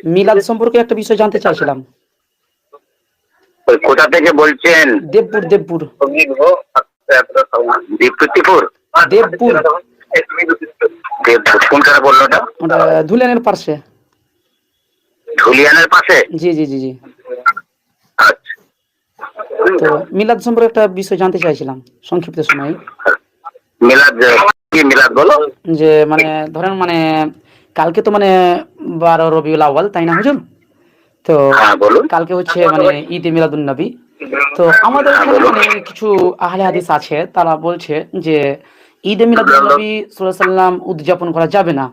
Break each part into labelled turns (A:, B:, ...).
A: মিলাদ সম্পর্কে একটা বিষয় জানতে চাইছিলাম।
B: কোথা থেকে বলছেন?
A: দেবপুর। দেবপুর।
B: দীপ্তিপুর।
A: দেবপুর।
B: দেবপুর কোনখানে বললো ওটা?
A: ওটা ধুলিয়ানের পাশে।
B: ধুলিয়ানের পাশে?
A: জি জি জি জি।
B: আচ্ছা,
A: তো মিলাদ সম্পর্কে একটা বিষয় জানতে চাইছিলাম সংক্ষিপ্ত সময়ে।
B: মিলাদ কি মিলাদ বলো?
A: যে মানে ধরেন মানে কালকে তো মানে 12 রবিউল আউয়াল, তাই না হুজুর? তো
B: হ্যাঁ বলুন।
A: কালকে হচ্ছে মানে ঈদে মিলাদুন নবী। তো আমাদের
B: হ্যাঁ
A: এখানে
B: বলুন।
A: মানে কিছু আহলে হাদিস আছে, তারা বলছে যে ঈদে মিলাদুন নবী সাল্লাল্লাহু আলাইহি সাল্লাম উদযাপন করা যাবে না।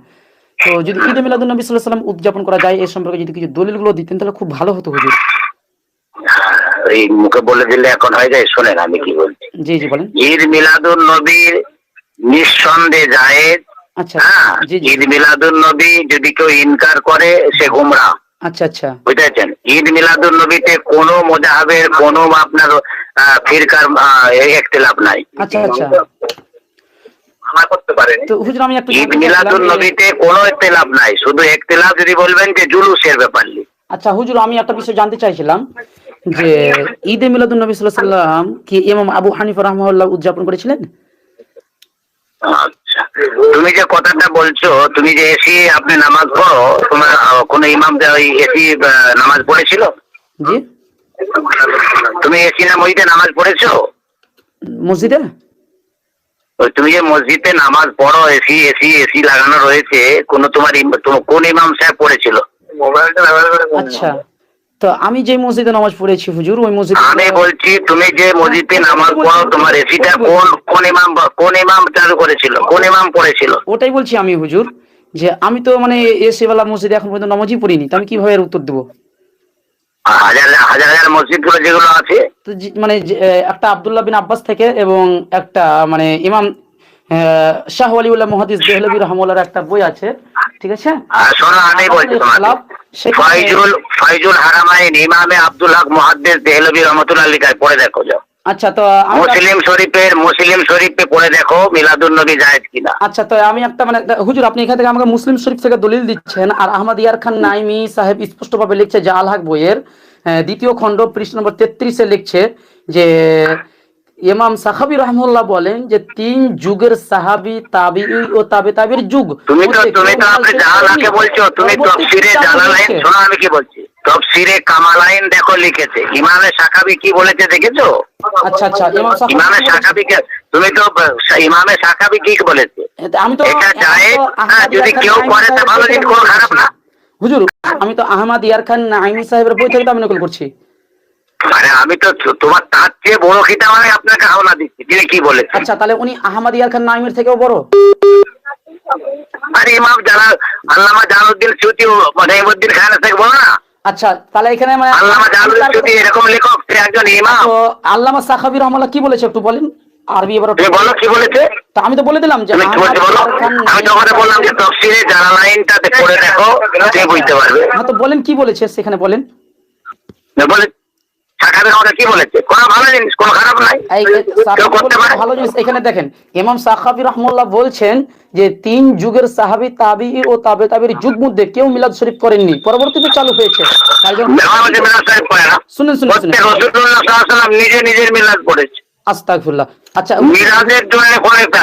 A: তো যদি ঈদে মিলাদুন নবী সাল্লাল্লাহু আলাইহি সাল্লাম উদযাপন করা যায়, এই সম্পর্কে যদি কিছু দলিলগুলো দিতেন তাহলে খুব ভালো হতো হুজুর।
B: এই মুখে বলে দিলে এখন হয়ে যায়, শোনেন আমি কি বলছি।
A: জি জি বলেন।
B: ঈদ মিলাদুন নবীর নিঃসন্দেহে জায়েজ।
A: আচ্ছা
B: হ্যাঁ,
A: জি জি।
B: ঈদ মিলাদুন নবী যদি কেউ ইনকার করে সে গুমরাহ।
A: আচ্ছা আচ্ছা
B: বুঝেছেন? ঈদ মিলাদুন নবীতে কোনো মুজাহাবের কোনো আপনার ফিরকার ইখতিলাফ নাই।
A: আচ্ছা আচ্ছা।
B: করতে পারেন।
A: তো হুজুর আমি একটু
B: ঈদ
A: জানতে
B: মিলাদুন
A: চাইছিলাম
B: নবীতে কোনো ইখতিলাফ নাই, শুধু ইখতিলাফ যদি বলবেন যে জুলুসের ব্যাপারে।
A: আচ্ছা হুজুর আমি একটা বিষয় জানতে চাইছিলাম যে ঈদে মিলাদুন নবী সাল্লাল্লাহু আলাইহি সাল্লাম কি ইমাম আবু হানিফা রাহমাহুল্লাহ উদযাপন করেছিলেন?
B: আচ্ছা, তুমি যে কথাটা বলছো, তুমি যে এসি আপনি নামাজ পড়ো, তোমার কোন ইমাম ওই এসি নামাজ পড়েছিল?
A: জি।
B: তুমি এসি না মসজিদে নামাজ পড়েছো?
A: মসজিদে?
B: তুমি যে মসজিদে নামাজ পড়ো, এসি এসি এসি লাগানো রয়েছে, কোন তোমার কোন ইমাম সাহেব পড়েছিল?
A: আচ্ছা, তো আমি যে মসজিদে নামাজ পড়েছি হুজুর, ওই মসজিদে
B: আমি বলছি তুমি যে মসজিদে নামাজ পড়ো, তোমার এসিটা কোন ইমাম চালু করেছিল, কোন ইমাম পড়েছিল?
A: ওটাই বলছি আমি হুজুর, যে আমি তো মানে এসি ওয়ালা মসজিদে এখন পর্যন্ত নামাজই পড়িনি, তো আমি কিভাবে এর উত্তর দেবো?
B: হাজার হাজার হাজার মসজিদ গুলো যেগুলো আছে,
A: তো মানে একটা আব্দুল্লাহ বিন আব্বাস থেকে এবং একটা মানে ইমাম শাহ ওয়ালিউল্লাহ মুহাদ্দিস দেহলভী রাহমাহুল্লাহর একটা বই আছে, ঠিক আছে?
B: শোনো আমি বলছি তোমাকে, ফাইজুল হারামাইন ইমামে আব্দুল হক মুহাদ্দিস দেহলভী রহমাতুল্লাহ লিখায় পড়ে দেখো যাও।
A: আচ্ছা, তো
B: মুসলিম শরীফে পড়ে দেখো মিলাদুন নবী জায়েজ কিনা।
A: আচ্ছা, তো আমি একটা মানে হুজুর আপনি এখান থেকে আমাকে মুসলিম শরীফ থেকে দলিল দিচ্ছেন, আর আহমদ ইয়ার খান নাইমি সাহেব স্পষ্টভাবে লিখছে যে আল হক বইয়ের দ্বিতীয় খণ্ড পৃষ্ঠা নম্বর 33-এ লিখছে যে ইমাম সাখাবী রাহমাহুল্লাহ বলেন যে 3 যুগের সাহাবী, তাবিঈ ও তাবে তাবির যুগ।
B: তুমি তো আপনি জালালাকে বলছো, তুমি তাফসীরে জালালাইন শোনো আমি কি বলছি। তাফসীরে কামালাইন দেখো লিখেছে, ইমামে সাখাবী কি বলেছে দেখেছো?
A: আচ্ছা আচ্ছা,
B: ইমামে সাখাবীকে তুমি তো ইমামে সাখাবী কি বলেছে?
A: আমি তো
B: এটা জায়েজ, যদি কেউ করে তা ভালো, যদি কোনো খারাপ না।
A: হুজুর আমি তো আহমদ ইয়ার খান নাইমি সাহেবের বই থেকে তো আমি নকল করছি।
B: আরে আমি তো তোমার তার চেয়ে বড় কিতাব আমি আপনাকে হাওলা দিচ্ছি, তিনি কি বলেছেন।
A: আচ্ছা, তাহলে উনি আহমদ ইয়ার খান নাইমির থেকেও বড়?
B: আরে ইমাম আল্লামা জালালউদ্দিন সূতি রহিমউদ্দিন খান থেকে বলো না।
A: আচ্ছা, তাহলে এখানে মানে
B: আল্লামা জালালউদ্দিন সূতি এরকম লেখক, সে একজন ইমাম।
A: তো আল্লামা সাখাবী রাহমাহুল্লাহ কি বলেছে একটু বলেন আরবি এবার।
B: তুমি বলো কি বলেছে।
A: তো আমি তো বলে দিলাম যে
B: তুমি কি বলছো বলো। আমি তো কথা বললাম যে তাফসীরে জালালাইনটাতে পড়ে দেখো, তুমি বুঝতে পারবে।
A: হ্যাঁ, তো বলেন কি বলেছে সেখানে বলেন।
B: বলে সাখাবীর কথা কি বলেছে, কোনো ভালো জিনিস কোনো খারাপ নাই, কেউ করতে পারে।
A: ভালো জিনিস এখানে দেখেন, ইমাম সাখাবী রাহমাহুল্লাহ বলছেন যে 3 যুগের সাহাবী, তাবিঈ ও তাবে তাবির যুগ মধ্যে কেউ মিলাদ শরীফ করেননি, পরবর্তীতে চালু হয়েছে। শুনুন শুনুন শুনুন,
B: রাসূলুল্লাহ সাল্লাল্লাহু আলাইহি ওয়াসাল্লাম নিজের মিলাদ পড়েছে।
A: আস্তাগফিরুল্লাহ। আচ্ছা,
B: মিলাদের জন্য কোন একটা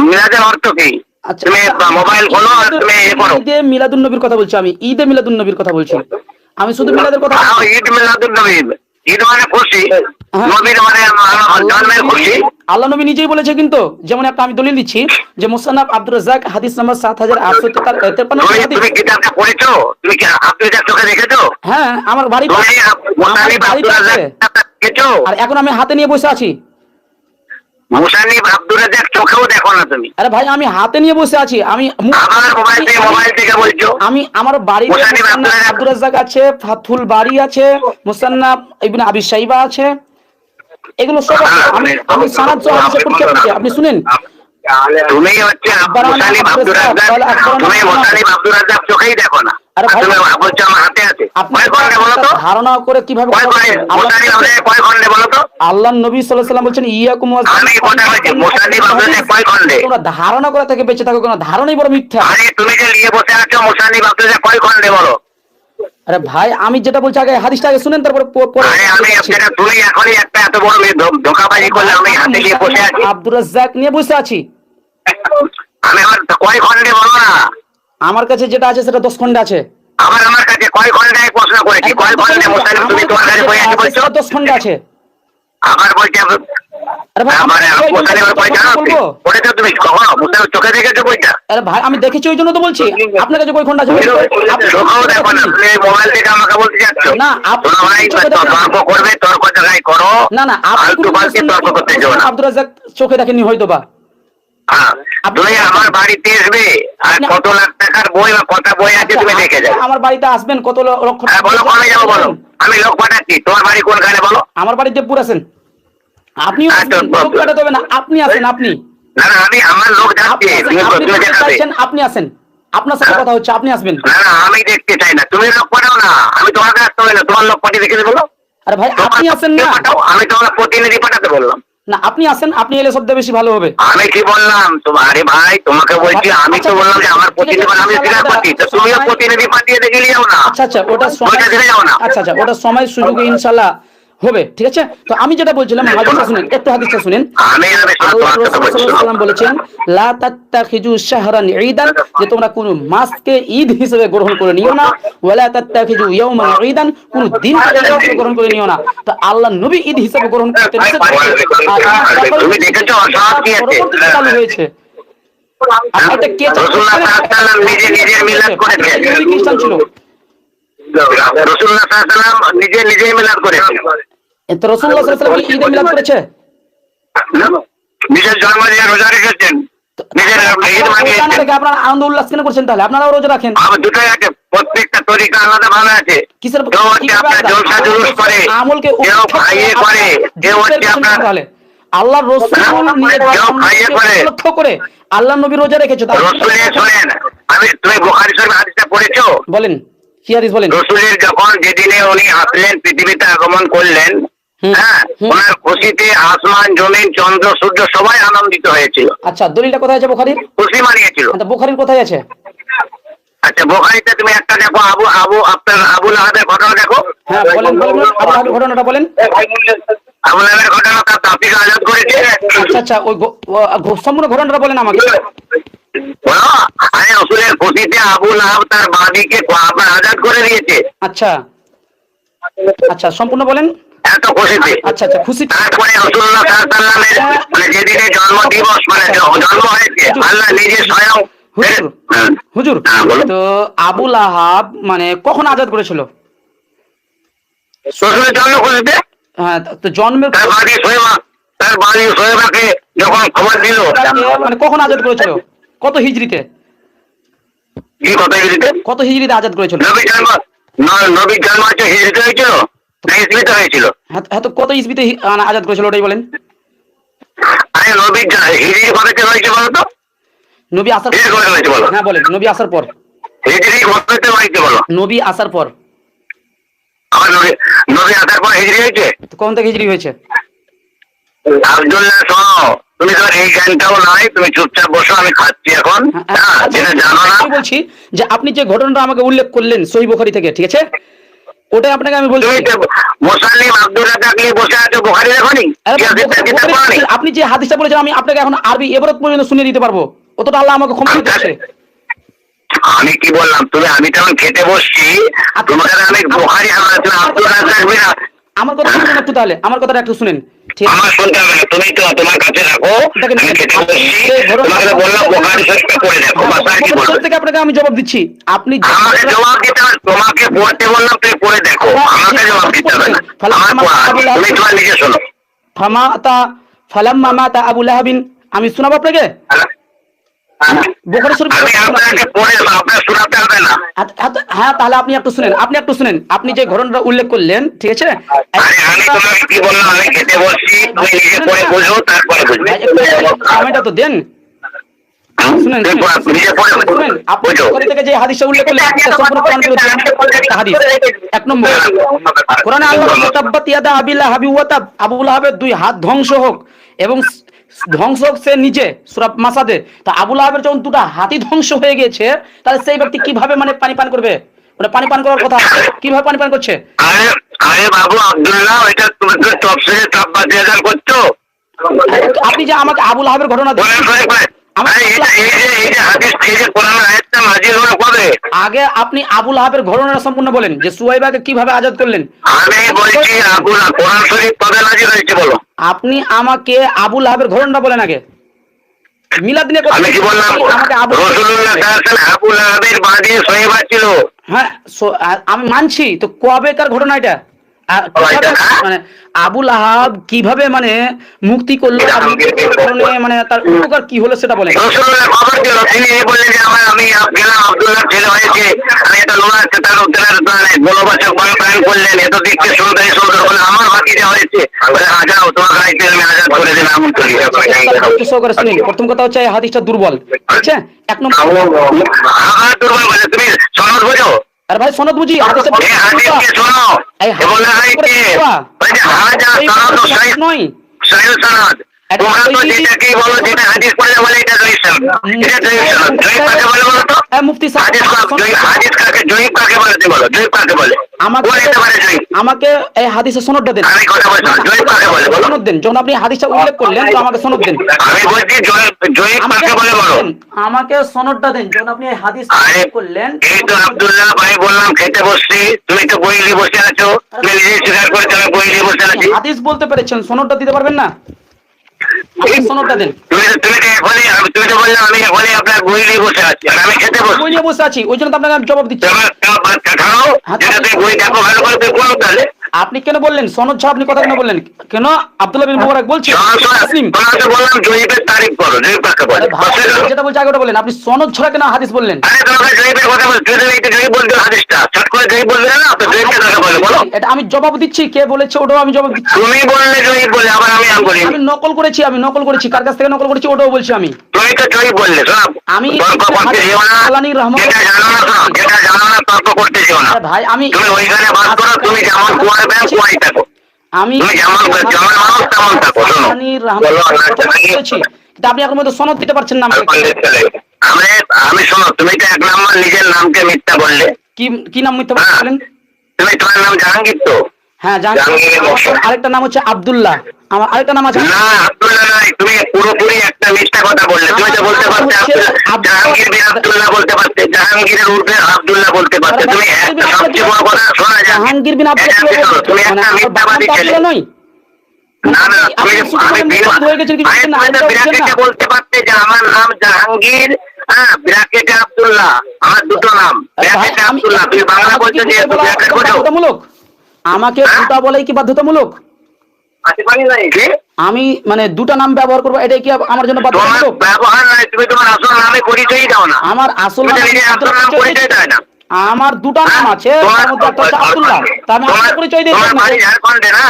B: মিলাদের অর্থ কি?
A: আচ্ছা,
B: তুমি মোবাইল খোলো আর তুমি পড়ো।
A: ঈদে মিলাদুন নবীর কথা বলছি আমি, ঈদে মিলাদুন নবীর কথা বলছি আমি, শুধু মিলাদের কথা।
B: ঈদ মিলাদুন নবী, ঈদ মানে খুশি, নবীর মানে জন্মের খুশি।
A: আল্লাহ নবী নিজেই বলেছে কিন্তু, যেমন একটা আমি দলিল দিচ্ছি যে মুসান্নাফ আব্দুর রাজ্জাক হাদিস নাম্বার 7853।
B: তুমি কিতাবটা পড়েছো? তুমি কি আপনি যা চোখে দেখেছো?
A: হ্যাঁ, আমার বাড়িতে আর এখন আমি হাতে নিয়ে বসে আছি।
B: মুসান্নিফ আব্দুর রাজ্জাক চোখেও দেখো না তুমি।
A: আরে ভাই, আমি হাতে নিয়ে বসে আছি। আমি
B: আমার মোবাইল থেকে বলছো।
A: আমি আমার বাড়িতে আব্দুর রাজ্জাক আছে, ফাথুল বারি আছে, মুসান্নাফ ইবনে আবি শাইবা আছে, এগুলো সব আমি সানাদ সহ হাদিসে পরীক্ষা করছি। আপনি শুনেন,
B: তুমি হচ্ছে মুসান্নিফ আব্দুর রাজ্জাক, তুমি মুসান্নিফ আব্দুর রাজ্জাক চোখেই দেখো না।
A: আরে ভাই,
B: তুমি বলছো আমার হাতে আছে। কয় খন্ডে বলো তো?
A: ধারণা করে কিভাবে
B: কয় খন্ডে বলো তো?
A: আল্লাহ নবী সাল্লাল্লাহু আলাইহি ওয়াসাল্লাম বলছেন ইয়াকুম ওয়াজ,
B: আমি কথা বলছি মুসান্নিফ আব্দুর রাজ্জাক কয় খন্ডে?
A: তোমরা ধারণা করে থেকে বেঁচে থাকো, কোনো ধারণাই বড় মিথ্যা।
B: আরে তুমি যে নিয়ে বসে আছো মুসান্নিফ আব্দুর রাজ্জাক কয় খন্ডে বলো?
A: আরে ভাই আমি যেটা বলছি আগে হাদিসটা আগে শুনেন, তারপরে
B: আরে আমি আপনাকে তুই এখনই একটা এত বড় ধোকাবাজি করলে আমি হাতে নিয়ে বসে আছি।
A: আব্দুর রাজ্জাক নিয়ে বসে আছি।
B: আমি আমার কয় খন্ডে বলো না,
A: আমার কাছে যেটা আছে সেটা 10 খন্ডে আছে।
B: আমার কাছে কয় খন্ডে প্রশ্ন করেছি, কয় খন্ডে মুসালিম তুমি তোমার কাছে বই আছে বলছো?
A: 10 খন্ডে আছে।
B: আমার বইটা
A: আরে ভাই
B: আমার মুসালিমের বই জানো ওটা তো তুমি কখনো মুসালিমের চোখে দেখেছো বইটা?
A: আরে ভাই আমি দেখেছি ওই জন্য তো বলছি, আপনার কাছে কই খন্ড আছে?
B: চোখেও দেখো না, তুমি মোবাইল থেকে আমাকে বলতে যাচ্ছ
A: না আপনি
B: তর্ক করবে, তর্ক জায়গায় করো।
A: না না
B: ফালতু ফালতু তর্ক করতে যাও না।
A: আব্দুর রাজ্জাক চোখে দেখেননি হয়তো বা।
B: হ্যাঁ, তুমি আমার বাড়িতে আসবে আর কত লাখ টাকার বই বা কত বই আছে তুমি দেখে যাও।
A: আমার বাড়িতে আসবেন, কত লক্ষ
B: হ্যাঁ বলো, কবে যাবো বলো, আমি লোক পাঠাচ্ছি। তোমার বাড়ি কোনখানে বলো?
A: আমার বাড়ি দেবপুর আছেন। আপনিও আসবেন, লোক পাঠাতে হবে না, আপনি আসেন। আপনি
B: না না, আমি আমার লোক যাচ্ছে, তুমি দেখাবে।
A: আপনি আসেন, আপনার সাথে কথা হচ্ছে, আপনি আসবেন।
B: না না, আমি দেখতে চাই না, তুমি লোক পাঠাও না, আমি তোমাকে আসতে হবে না, তোমার লোক পাঠিয়ে দেখে দেবো।
A: আরে ভাই আপনি আসেন না,
B: আমি তোমার প্রতিনিধি পাঠাতে বললাম
A: না আপনি আসেন, আপনি এলে সবচেয়ে বেশি ভালো হবে।
B: আমি কি বললাম তোমার? আরে ভাই তোমাকে বলছি, আমি তো বললাম যে আমার প্রতিনিধি, আমি স্বীকার করছি, তো তুমিও প্রতিনিধি পাঠিয়ে দেখে নিও না।
A: আচ্ছা আচ্ছা ওটা সময়, আচ্ছা আচ্ছা ওটা সময় সুযোগে ইনশাআল্লাহ হবে, ঠিক আছে। তো আমি যেটা বলছিলাম হাদিসটা শুনেন, একটু হাদিসটা শুনেন। আল্লাহ রাসূল সাল্লাল্লাহু আলাইহি ওয়াসাল্লাম বলেছেন লা তাত্তাখিজু শাহরান ঈদান, যে তোমরা কোন মাসকে ঈদ হিসেবে গ্রহণ করে নিও না, ওয়ালা তাত্তাখিজু ইয়াওমান ঈদান, কোন দিনকে ঈদ হিসেবে গ্রহণ করে নিও না। তো আল্লাহ নবী ঈদ হিসেবে গ্রহণ করতে নিষেধ করেছেন, আর
B: তুমি দেখেছো অসৎ কি আছে?
A: পরবর্তীতে চালু হয়েছে। আর এটা কে
B: রাসূলুল্লাহ সাল্লাল্লাহু আলাইহি ওয়াসাল্লাম নিজে মিলাদ করেছেন,
A: খ্রিস্টান ছিল।
B: রাসূলুল্লাহ সাল্লাল্লাহু আলাইহি ওয়াসাল্লাম নিজে মিলাদ করেছেন।
A: তো রাসূলুল্লাহ সাল্লাল্লাহু আলাইহি ওয়াসাল্লাম কি ঈদে মিলাদ করেছে?
B: নিজের জন্মদিনে রোজা রেখেছেন, নিজের ঈদ মানিয়েছেন।
A: আপনারা আনন্দ উল্লাস কেন করছেন তাহলে? আপনারাও রোজা রাখেন।
B: আমার দুটোই আছে, প্রত্যেকটা তরিকা আলাদা ভালো আছে।
A: কিসের
B: কেউ হচ্ছে আপনার জলসা জুলুস করে,
A: আমলকে
B: কেউ খাইয়ে করে, কেউ হচ্ছে আপনার
A: তাহলে আল্লাহ রাসূল লক্ষ্য করে আল্লাহ নবী রোজা রেখেছে।
B: রসুলের শোনেন, তুমি বুখারী শরীফ হাদিসটা পড়েছো?
A: বলেন কি হাদিস বলেন?
B: রসুলের যখন যেদিনে উনি আসলেন, পৃথিবীতে আগমন করলেন, হ্যাঁ, ওনার খুশিতে আসমান জমিন চন্দ্র সূর্য সবাই আনন্দিত হয়েছিল।
A: আচ্ছা দলিলটা কোথায় আছে বুখারীর?
B: খুশি মানিয়েছিল।
A: আচ্ছা বুখারীর কোথায় আছে?
B: আচ্ছা বুখারীতে তুমি একটা দেখো, আপনার আবু লাহাবের ঘটনা দেখো।
A: হ্যাঁ বলেন বলেন, আবু লাহাবের ঘটনাটা বলেন।
B: আবু লাহাবের ঘটনা, তার দাপিকে আজাদ করেছে।
A: আচ্ছা আচ্ছা ওই সম্পূর্ণ ঘটনাটা বলেন আমাকে।
B: আরে রসুলের খুশিতে আবু লাহাব তার বাদীকে আপনার আজাদ করে দিয়েছে।
A: আচ্ছা আচ্ছা সম্পূর্ণ বলেন।
B: এত খুশিতে।
A: আচ্ছা আচ্ছা খুশি।
B: তারপরে রাসূলুল্লাহ সাল্লাল্লাহু আলাইহি ওয়াসাল্লামের মানে যেদিনে জন্ম দিবস, মানে জন্ম হয়েছে, আল্লাহ নিজে স্বয়ং।
A: হুজুর তো আবু লাহাব মানে কখন আজাদ করেছিল?
B: রসুলের জন্ম খুশিতে।
A: হ্যাঁ তো জন্মের
B: তার বাড়ি সোহেবাকে যখন খবর দিল,
A: মানে কখন আজাদ করেছিল? কত হিজরিতে?
B: কি কত হিজরিতে?
A: কত হিজরিতে আজাদ করেছিল?
B: নবীর জন্ম হচ্ছে হিজরিতে হয়েছিল না ইসমিতে হয়েছিল?
A: হ্যাঁ তো কত ইসমিতে আজাদ করেছিল ওটাই বলেন।
B: আরে নবীর হিজরি কবে হয়েছে বলো তো?
A: নবী আসার
B: হিজরি কবে হয়েছে বলো?
A: হ্যাঁ বলেন নবী আসার পর।
B: হিজরি কবে হয়েছে বলো?
A: নবী আসার পর।
B: আমার নবী আসার পর হিজরি হয়েছে?
A: তো কোন থেকে হিজরি হয়েছে?
B: আব্দুল্লাহ শোনো, তুমি তো এই জ্ঞানটাও নাই, তুমি চুপচাপ বসো, আমি খাচ্ছি এখন। যেটা জানো না।
A: আমি বলছি যে আপনি যে ঘটনাটা আমাকে উল্লেখ করলেন সহিহ বুখারী থেকে, ঠিক আছে, ওটাই আপনাকে আমি বলছি।
B: মুসাল্লিম আব্দুর রাজ্জাক নিয়ে বসে আছো, বুখারী দেখোনি?
A: আপনি যে হাদিসটা বলেছেন আমি আপনাকে এখন আরবি এবারত পর্যন্ত শুনিয়ে দিতে পারবো, অতটা আল্লাহ আমাকে ক্ষমা দিয়েছে।
B: আমি কি বললাম? আমি তখন খেতে বসছি, তোমাকে আমি বুখারী আব্দুর রাজ্জাক।
A: আমার কথা শুনুন একটু, তাহলে আমার কথাটা একটু শুনেন।
B: আমার শুনতে হবে না, তুমি তো তোমার কাছে রাখো। আমি খেতে বসছি, তোমাকে বললাম বুখারী শরীফটা পড়ে দেখো, বাস আর কি বলবো?
A: থেকে আপনাকে আমি জবাব দিচ্ছি, আপনি
B: আমাকে জবাব দিতে হবে। তোমাকে পড়তে বললাম, তুমি পড়ে দেখো, আমাকে জবাব দিতে হবে না। আমার পড়া, তুমি তোমার নিজে শোনো।
A: ফালাম্মা মাতা আবু লাহাবিন, আমি শোনাবো আপনাকে বুখারী শরীফ।
B: আমি আপনাকে পড়ে আপনার শোনাতে হবে না।
A: হ্যাঁ তাহলে আপনি একটু শুনেন, আপনি যে ঘটনাটা উল্লেখ করলেন, ঠিক আছে।
B: আমি তোমাকে কি বললাম? আমি খেতে বসছি, তুমি নিজে পড়ে বুঝো, তারপরে বুঝবে।
A: সময়টা তো দেন। শুনেন আপনি বুখারী থেকে যে হাদিসটা উল্লেখ করলেন সম্পূর্ণ কোরআন বিরোধী হাদিস। 1 নম্বর কোরআনে আল্লাহ বলেন তাব্বাত ইয়াদা আবি লাহাবি ওয়া তাব, আবু লাহাবের 2 হাত ধ্বংস হোক, এবং ধ্বংস হোক সে নিজে, সূরা মাসাদে। তো আবু লাহাবের যখন 2টা হাতই ধ্বংস হয়ে গেছে, তাহলে সেই ব্যক্তি কিভাবে মানে পানি পান করবে? ওটা পানি পান করার কথা। কিভাবে পানি পান করছে?
B: আরে আরে বাবু আব্দুল্লাহ, এটা তুমি তো তফসিলে তাব্বাতিয়াজান করছো।
A: আপনি যে আমাকে আবুল আহাবের ঘটনা আগে আপনি আবুল আহাবের ঘটনাটা সম্পূর্ণ বলেন যে সুহাইবাকে কিভাবে আজাদ করলেন।
B: আমি বলছি কোরআন শরীফ কবে নাযিল হয়েছে বলো।
A: আপনি আমাকে আবুল আহাবের ঘটনাটা বলেন আগে। মিলাদ নিয়ে
B: আমি কি বললাম?
A: আমাকে
B: রাসূলুল্লাহ সাল্লাল্লাহু আলাইহি ওয়াসাল্লাম আবুল আহাবের বাদী সুহাইবা ছিল।
A: হ্যাঁ আমি মানছি, তো কবেকার ঘটনা এটা? মানে আবুল আহাব কিভাবে মানে মুক্তি করলো আর মুক্তির কারণে মানে তার উপকার কি হলো সেটা বলেন।
B: রাসূলুল্লাহ খবর ছিল, তিনি বললেন যে আমি গেলাম, আব্দুল্লাহ ছেলে হয়েছে, আমি এটা লোনা আছে তার উত্তরের বলবাচক বায়ন করলেন, এত দেখতে সুন্দরী সুন্দর বলে আমার ভাতিজা হয়েছে, বলে যাও তোমার গাইতে আমি আজাদ করে দিলাম।
A: শুনুন, প্রথম কথা হচ্ছে এই হাদিসটা দুর্বল, ঠিক আছে? এক নম্বর
B: দুর্বল বলে তুমি সনদ বোঝো।
A: আরে ভাই সনদ বুঝি, হাদিসে
B: শোনো বলে
A: নয়
B: সহিহ সনদ। তোমরা তো যেটাকেই বলো, যেটা হাদিস পড়ে বলে এটা জয়ীফ সনদ, এটা জয়ীফ সনদ। জয়ীফ কাকে বলে বলো তো?
A: মুফতি সাহেব
B: হাদিস কাকে জয়ীফ কাকে বলে তুমি বলো, জয়ীফ কাকে বলে?
A: আমাকে এই হাদিসের সনদটা দেন।
B: আমি কথা বলছি জয়ীফ কাকে বলে বলো।
A: সনদ দেন, যখন আপনি হাদিসটা উল্লেখ করলেন তো আমাকে সনদ দেন।
B: আমি বলছি জয়ীফ কাকে বলে বলো।
A: আমাকে সনদটা দেন, যখন আপনি এই হাদিসটা উল্লেখ করলেন।
B: এই তো আব্দুল্লাহ ভাই বললাম খেতে বসছি, তুমি তো বই নিয়ে বসে আছো, তুমি নিজেই স্বীকার করেছো আমি বই নিয়ে বসে আছি।
A: হাদিস বলতে পেরেছেন, সনদটা দিতে পারবেন না? সনদটা দেন।
B: তুমি তো বললে আমি এখনই আপনার বই নিয়ে বসে আছি আর আমি খেতে বসছি।
A: বই নিয়ে বসে আছি, ওই জন্য তো আপনাকে আমি জবাব দিচ্ছি।
B: বই দেখো ভালো করে তুই বলো তাহলে।
A: আপনি কেন বললেন সনদ ছাড়া? আপনি কথা কেন বললেন? কেন আব্দুল্লাহ বিন মুবারক বলছেন
B: বললাম জয়ীফের তারিফ করো, জয়ীফ কাকে বলে
A: যেটা বলছে আগে ওটা বলেন। আপনি সনদ ছাড়া কেন হাদিস বললেন?
B: আরে তোমাকে জয়ীফের কথা বল, তুই তো জয়ীফ বলতে হাদিসটা চট করে জয়ীফ বলবে না, তো জয়ীফের কথা বলে বলো।
A: এটা আমি জবাব দিচ্ছি, কে বলেছে ওটাও আমি জবাব দিচ্ছি।
B: তুমি বললে জয়ীফ বলে, আবার আমি আম করি।
A: আমি নকল করেছি, কার কাছ থেকে নকল করেছি ওটাও বলছি আমি।
B: তুমি তো জয়ীফ বললে, সব
A: আমি
B: তর্ক করতে যেও না, যেটা জানো না তর্ক করতে যেও না
A: ভাই। আমি
B: তুমি ওইখানে বাস করো, তুমি যেমন কুয়ার ব্যাংক কুয়াই থাকো,
A: আমি
B: যেমন মানুষ তেমন থাকো।
A: আপনি এখন মধ্যে সনদ দিতে পারছেন না
B: আমি শোনো, তুমি তো এক নম্বর নিজের নামকে মিথ্যা বললে।
A: কি নাম মিথ্যা বললেন?
B: তুমি তোমার নাম জাহাঙ্গীর তো?
A: হ্যাঁ জাহাঙ্গীর। আরেকটা নাম হচ্ছে আব্দুল্লাহ, আমার আরেকটা নাম আছে।
B: না আব্দুল্লাহ নয়, তুমি পুরোপুরি একটা মিথ্যা কথা বললে। তুমি তো বলতে পারতে জাহাঙ্গীর বিন আব্দুল্লাহ বলতে পারতে, জাহাঙ্গীরের উর্ফে আব্দুল্লাহ বলতে পারতে। তুমি একটা সবচেয়ে বড় কথা শোনা যায়,
A: জাহাঙ্গীর বিন আব্দুল্লাহ
B: তুমি একটা মিথ্যাবাদী ছেলে। না না তুমি বলতে পারতে যে আমার নাম জাহাঙ্গীর, হ্যাঁ ব্র্যাকেটে আব্দুল্লাহ, আমার দুটো নাম ব্র্যাকেটে আব্দুল্লাহ। তুমি বাংলা বলছো যে ব্র্যাকেট বোঝো।
A: আমাকে দুটা বলেই কি বাধ্যতামূলক? আমি মানে দুটা নাম ব্যবহার করবো, এটাই কি আমার জন্য বাধ্যতামূলক?
B: ব্যবহার নাই, তুমি তোমার আসল নামে পরিচয় দাও না।
A: আমার আসল নাম
B: পরিচয় দেয় না।
A: আমার দুটা নাম আছে, তার মধ্যে একটা হচ্ছে আব্দুল্লাহ। তা আমি আমার পরিচয় দিই।
B: তোমার বাড়ি ঝাড়খণ্ডে না?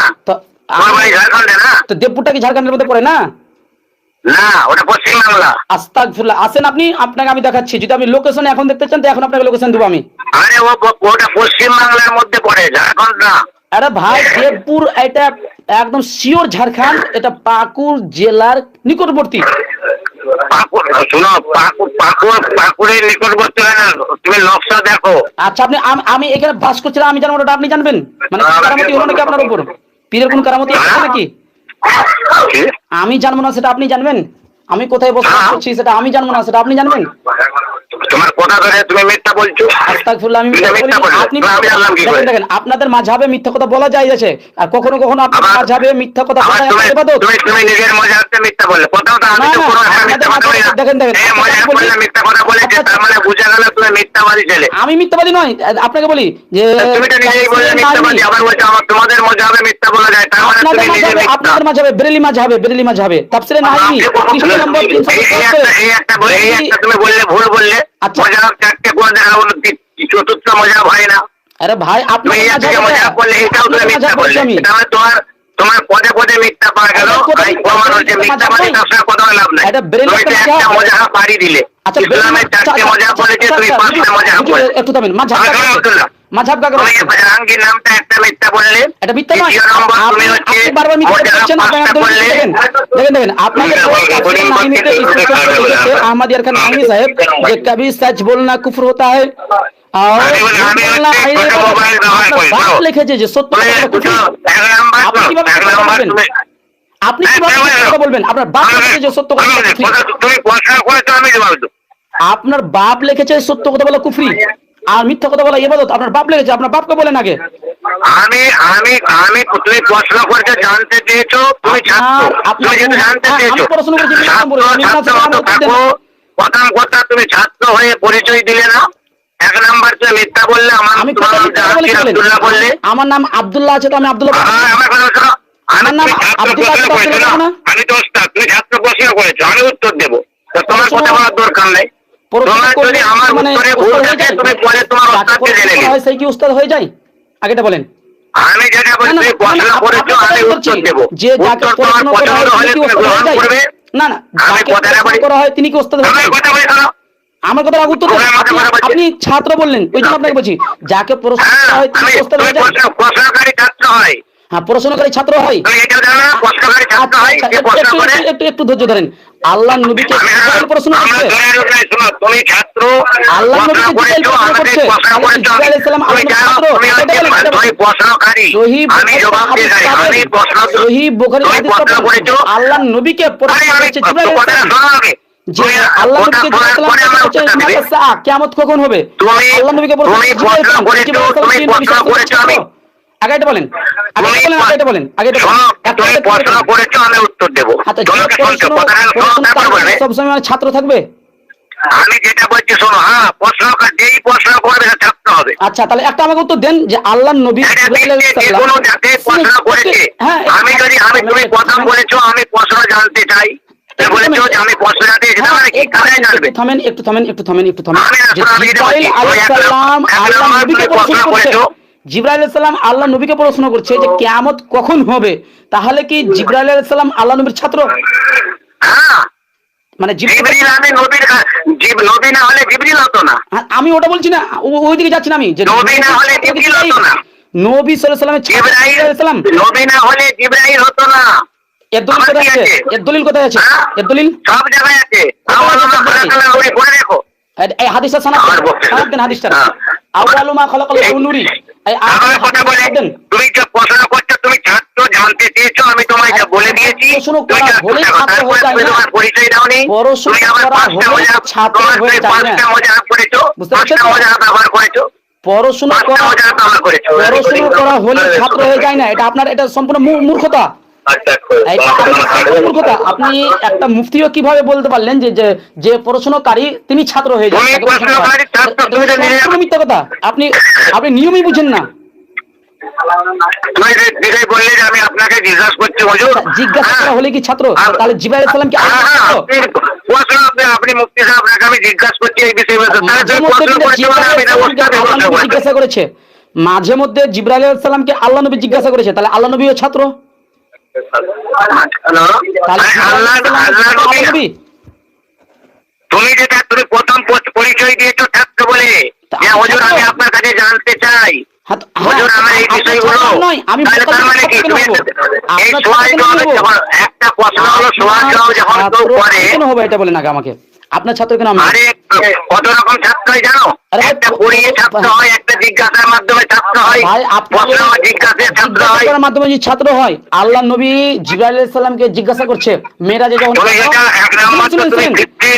B: তোমার বাড়ি ঝাড়খণ্ডে না?
A: তো দেবপুরটা কি ঝাড়খণ্ডের মধ্যে পড়ে না?
B: না, ওটা পশ্চিম বাংলা।
A: আস্তাগফিরুল্লাহ। আসেন আপনি, আপনাকে আমি দেখাচ্ছি। যদি আপনি লোকেশন এখন দেখতে চান তো এখন আপনাকে লোকেশন দেবো আমি।
B: আরে ওটা পশ্চিম বাংলার মধ্যে পড়ে, ঝাড়খণ্ড না।
A: আরে ভাই দেবপুর এটা একদম শিওর ঝাড়খণ্ড, এটা পাকুড় জেলার নিকটবর্তী।
B: শোনো, পাকুড়ের নিকটবর্তী হয় না, তুমি নকশা দেখো।
A: আচ্ছা আপনি আমি এখানে বাস করছিলাম, আমি জানবো ওটা আপনি জানবেন? মানে কারামতি হলো নাকি আপনার উপর? পীরের কোন কারামতি আছে নাকি? আমি জানবো না সেটা আপনি জানবেন? আমি কোথায় বসবাস করছি সেটা আমি জানবো না সেটা আপনি জানবেন?
B: তোমার কথা ধরে তুমি মিথ্যা বলছো।
A: আস্তাগফিরুল্লাহ। আমি আপনি দেখেন আপনাদের মাঝহাবে মিথ্যা কথা বলা যায় আছে, আর কখনো কখনো আপনাদের মাঝহাবে মিথ্যা কথা বলা যায় ইবাদত।
B: তুমি নিজের মাঝহাবতে মিথ্যা বললে, প্রথমত আমি তো কোনো মিথ্যা কথা বলি না।
A: দেখেন
B: এই মাঝহাব বললে মিথ্যা কথা বলেছে, তার মানে বোঝা গেল তুমি মিথ্যাবাদী ছেলে।
A: আমি মিথ্যাবাদী নই, আপনাকে বলি যে
B: তুমি তো নিজেই বললে মিথ্যাবাদী, আবার বলছো আমার তোমাদের মাঝহাবে মিথ্যা বলা যায়, তার মানে তুমি নিজে মিথ্যা।
A: আপনাদের মাঝহাবে বেরেলি মাঝহাবে তাফসীরে নাহিমি পৃষ্ঠা নম্বর 377।
B: এই একটা তুমি বললে ভুল বললে। মাযহাব চারটে কোন জায়গা হলো, চতুর্থ মাযহাব হয় না।
A: আরে ভাই আপনি
B: মাযহাব বললে এটাও তুমি মিথ্যা বললে, এটা মানে তোমার পদে পদে মিথ্যা পাওয়া গেল। এই প্রমাণ হচ্ছে মিথ্যাবাদী, তার সঙ্গে কথা লাভ নাই। তুমি একটা মাযহাব বাড়ি দিলে,
A: আচ্ছা
B: ইসলামের চারটে মজাব বলেছে, তুমি পাঁচটা মজাব বলে।
A: একটু থামেন। মাযহাব কাকে
B: তুমি
A: বলে?
B: জাহাঙ্গীর নামটা একটা মিথ্যা বললে,
A: এটা মিথ্যা নয়।
B: দ্বিতীয় নম্বর তুমি হচ্ছে
A: আপনি বারবার মিথ্যা বলছেন।
B: পাঁচটা বললে।
A: দেখেন আপনাকে তাফসীরে নাঈমিতে স্পষ্ট করে লিখেছে আহমদ ইয়ারখান নাঈমি সাহেব যে কবি সচ বলনা কুফর होता है और बोलना আপনার বাপ লিখেছে যে সত্য কথা কুফর। আপনি কিভাবে আপনি কিভাবে কথা বলবেন? আপনার বাপ লিখেছে যে সত্য কথা কুফরি।
B: তুমি প্রশ্ন করেছো, আমি জবাব দেব।
A: আপনার বাপ লিখেছে সত্য কথা বলা কুফরি আর মিথ্যা কথা বলা ইবাদত। আপনার বাপ লিখেছে, আপনার বাপকে বলেন আগে।
B: আমি আমি আমি তুমি প্রশ্ন করতে জানতে চেয়েছো, তুমি ছাত্র, তুমি যেটা জানতে চেয়েছো,
A: আমি প্রশ্ন করেছি,
B: প্রথম কথা তুমি ছাত্র হয়ে পরিচয় দিলে না। এক নাম্বার তুমি মিথ্যা বললে, আমার
A: আমি
B: আব্দুল্লাহ বললে।
A: আমার নাম আব্দুল্লাহ আছে তো আমি আব্দুল্লাহ।
B: আমার কথা শোনো,
A: আমার নাম আব্দুল্লাহ আছে তো আব্দুল্লাহ না।
B: আমি তো ওস্তাদ, তুমি ছাত্র প্রশ্ন করেছো, আমি উত্তর দেবো, তো তোমার কথা বলার দরকার নেই। তোমার যদি আমার উত্তরে ভুল থাকে তুমি পরে তোমার ওস্তাদকে জেনে নিও।
A: সেই কি উস্তাদ হয়ে যায়? আগেটা বলেন।
B: আমি যেটা বলি তুমি প্রশ্ন করেছো, আমি উত্তর দেবো।
A: যে যাকে
B: তোমার
A: প্রশ্ন করা
B: পছন্দ
A: হয়
B: হলে
A: তিনি কি
B: তুমি
A: উস্তাদ
B: গ্রহণ
A: হয়ে যায়?
B: করবে।
A: না না,
B: আমি
A: যাকে
B: কথাটা
A: প্রশ্ন
B: বলি,
A: করা হয় তিনি কি উস্তাদ হয়ে
B: আমার
A: যায়?
B: কথা বলি শোনো।
A: আমার কথা উত্তর দেন। আপনি ছাত্র বললেন, ওই জন্য আপনাকে বলছি যাকে প্রশ্ন করা হয় তিনি কি উস্তাদ হয়ে যায়?
B: প্রশ্নকারী ছাত্র হয়।
A: হ্যাঁ, প্রশ্নকারী ছাত্র হয়।
B: তুমি এটা জানো না, প্রশ্নকারী ছাত্র হয়, যে প্রশ্ন করে।
A: একটু ধৈর্য ধরেন। আল্লাহ নবীকে জিবরাইল প্রশ্ন করছে।
B: তুমি ছাত্র,
A: আল্লাহ
B: প্রশ্ন
A: নবীকে
B: করেছো, আমাকে প্রশ্ন করেছো,
A: জিবরাইল আলাইহিস সালাম
B: তুমি জানো, তুমি হচ্ছে প্রশ্নকারী, আমি জবাব দিয়ে যাই, আমি প্রশ্ন,
A: সহিহ বুখারী
B: তুমি
A: হাদিস
B: প্রশ্ন করেছো।
A: আল্লাহ নবীকে প্রশ্ন করেছে জিবরাইল আলাইহিস
B: কথাটা
A: সালাম
B: শোনো আগে,
A: যে আল্লাহ নবীকে জিবরাইল আলাইহিস সালাম বলেছে কিয়ামত কখন হবে।
B: তুমি
A: আল্লাহ নবীকে
B: তুমি প্রশ্ন করেছো, তুমি প্রশ্ন করেছো, আমি
A: আগে এটা বলেন, আগে এটা বলেন, আগে এটা
B: শোনো,
A: বলেন।
B: তুমি প্রশ্ন করেছো, আমি উত্তর দেবো। তোমাকে শুনছো, কথাটা শোনো, তারপর বলবে।
A: সবসময় ছাত্র থাকবে।
B: আমি যেটা বলছি শোনো, হ্যাঁ, যেই প্রশ্ন করবে সে ছাত্র হবে।
A: আচ্ছা, তাহলে একটা আমাকে উত্তর দেন যে আল্লাহ নবী
B: যেকোনো যাকে প্রশ্ন করেছে,
A: হ্যাঁ,
B: আমি তুমি প্রথম বলেছো আমি প্রশ্ন জানতে চাই, বলেছো যে আমি প্রশ্ন জানতে সেটা মানে কি, কারাই জানবে।
A: একটু থামেন।
B: আমি
A: জিবরাইল আলাইহিস সালাম আল্লাহ নবীকে প্রশ্ন করেছে। জিবরাইল আলাইহিস সালাম আল্লাহ নবীকে প্রশ্ন করছে যে কিয়ামত কখন হবে। তাহলে কি জিবরাইল আলাইহিস সালাম আল্লাহ নবীর ছাত্র?
B: হ্যাঁ,
A: মানে
B: জিবরিল, আমি নবী না হলে জিবরিল হতো না।
A: আমি ওটা বলছি না, ওই দিকে যাচ্ছি না। আমি যে
B: নবী না হলে জিবরিল হতো না।
A: নবী সাল্লাল্লাহু আলাইহি ওয়াসাল্লামের ছাত্র জিবরাইল আলাইহিস সালাম।
B: নবী না হলে জিবরাইল হতো না।
A: এর দলিল কোথায় আছে? এর দলিল কোথায় আছে? এর দলিল
B: সব জায়গায় আছে। আমার পড়ে দেখো
A: এই হাদিসটা শোনান দেন। হাদিসটা আউয়ালু মা খালাকাল্লাহু নূরি। এই
B: আমার কথা বলে তুমি যে প্রশ্ন করছো, তুমি ছাত্র জানতে চেয়েছো, আমি তোমায় যা বলে দিয়েছি। তুমি তোমার পরিচয় দাওনি, তুমি আমার পাঁচটা মজা করেছো, পাঁচটা মজা ব্যবহার করেছো।
A: পড়াশোনা করা হলে ছাত্র হয়ে যায় না। এটা আপনার, এটা সম্পূর্ণ মূর্খতা। মূর্খতা। আপনি একটা মুফতিও কিভাবে বলতে পারলেন যে যে পড়াশোনাকারী তিনি ছাত্র হয়ে যায়? মিথ্যা কথা। আপনি নিয়মই বুঝেন না।
B: বললে যে আমি আপনাকে জিজ্ঞাসা করছি,
A: জিজ্ঞাসা করা হলে কি ছাত্র? তাহলে জিবরাইল আলাইহিস সালাম কি
B: আপনি মুফতি সাহেব, আপনাকে আমি জিজ্ঞাসা করছি এই বিষয়ে।
A: জিজ্ঞাসা করেছে মাঝে মধ্যে জিবরাইল আলাইহিস সালামকে আল্লাহ নবী জিজ্ঞাসা করেছে, তাহলে আল্লাহ নবীও ছাত্র।
B: তুমি যেটা তুমি প্রথম পরিচয় দিয়েছো ছাত্র বলে, যে হুজুর আমি আপনার কাছে জানতে চাই, হুজুর আমার এই বিষয়গুলো, তার মানে কি তুমি এই সোয়াল জবাব, একটা প্রশ্ন হলো সোয়াল জবাব যখন কেউ করে,
A: কেন হবে এটা বলেন আগে আমাকে। আপনার ছাত্র কেন?
B: আরে কত রকম ছাত্র হয় জানো? একটা পড়িয়ে ছাত্র হয়, একটা জিজ্ঞাসার মাধ্যমে ছাত্র হয়, প্রশ্ন জিজ্ঞাসার ছাত্র হয়,
A: মাধ্যমে যে ছাত্র হয়। আল্লাহ নবী জিবরাইল আলাইহিস সালামকে জিজ্ঞাসা করছে মেরাজে যখন,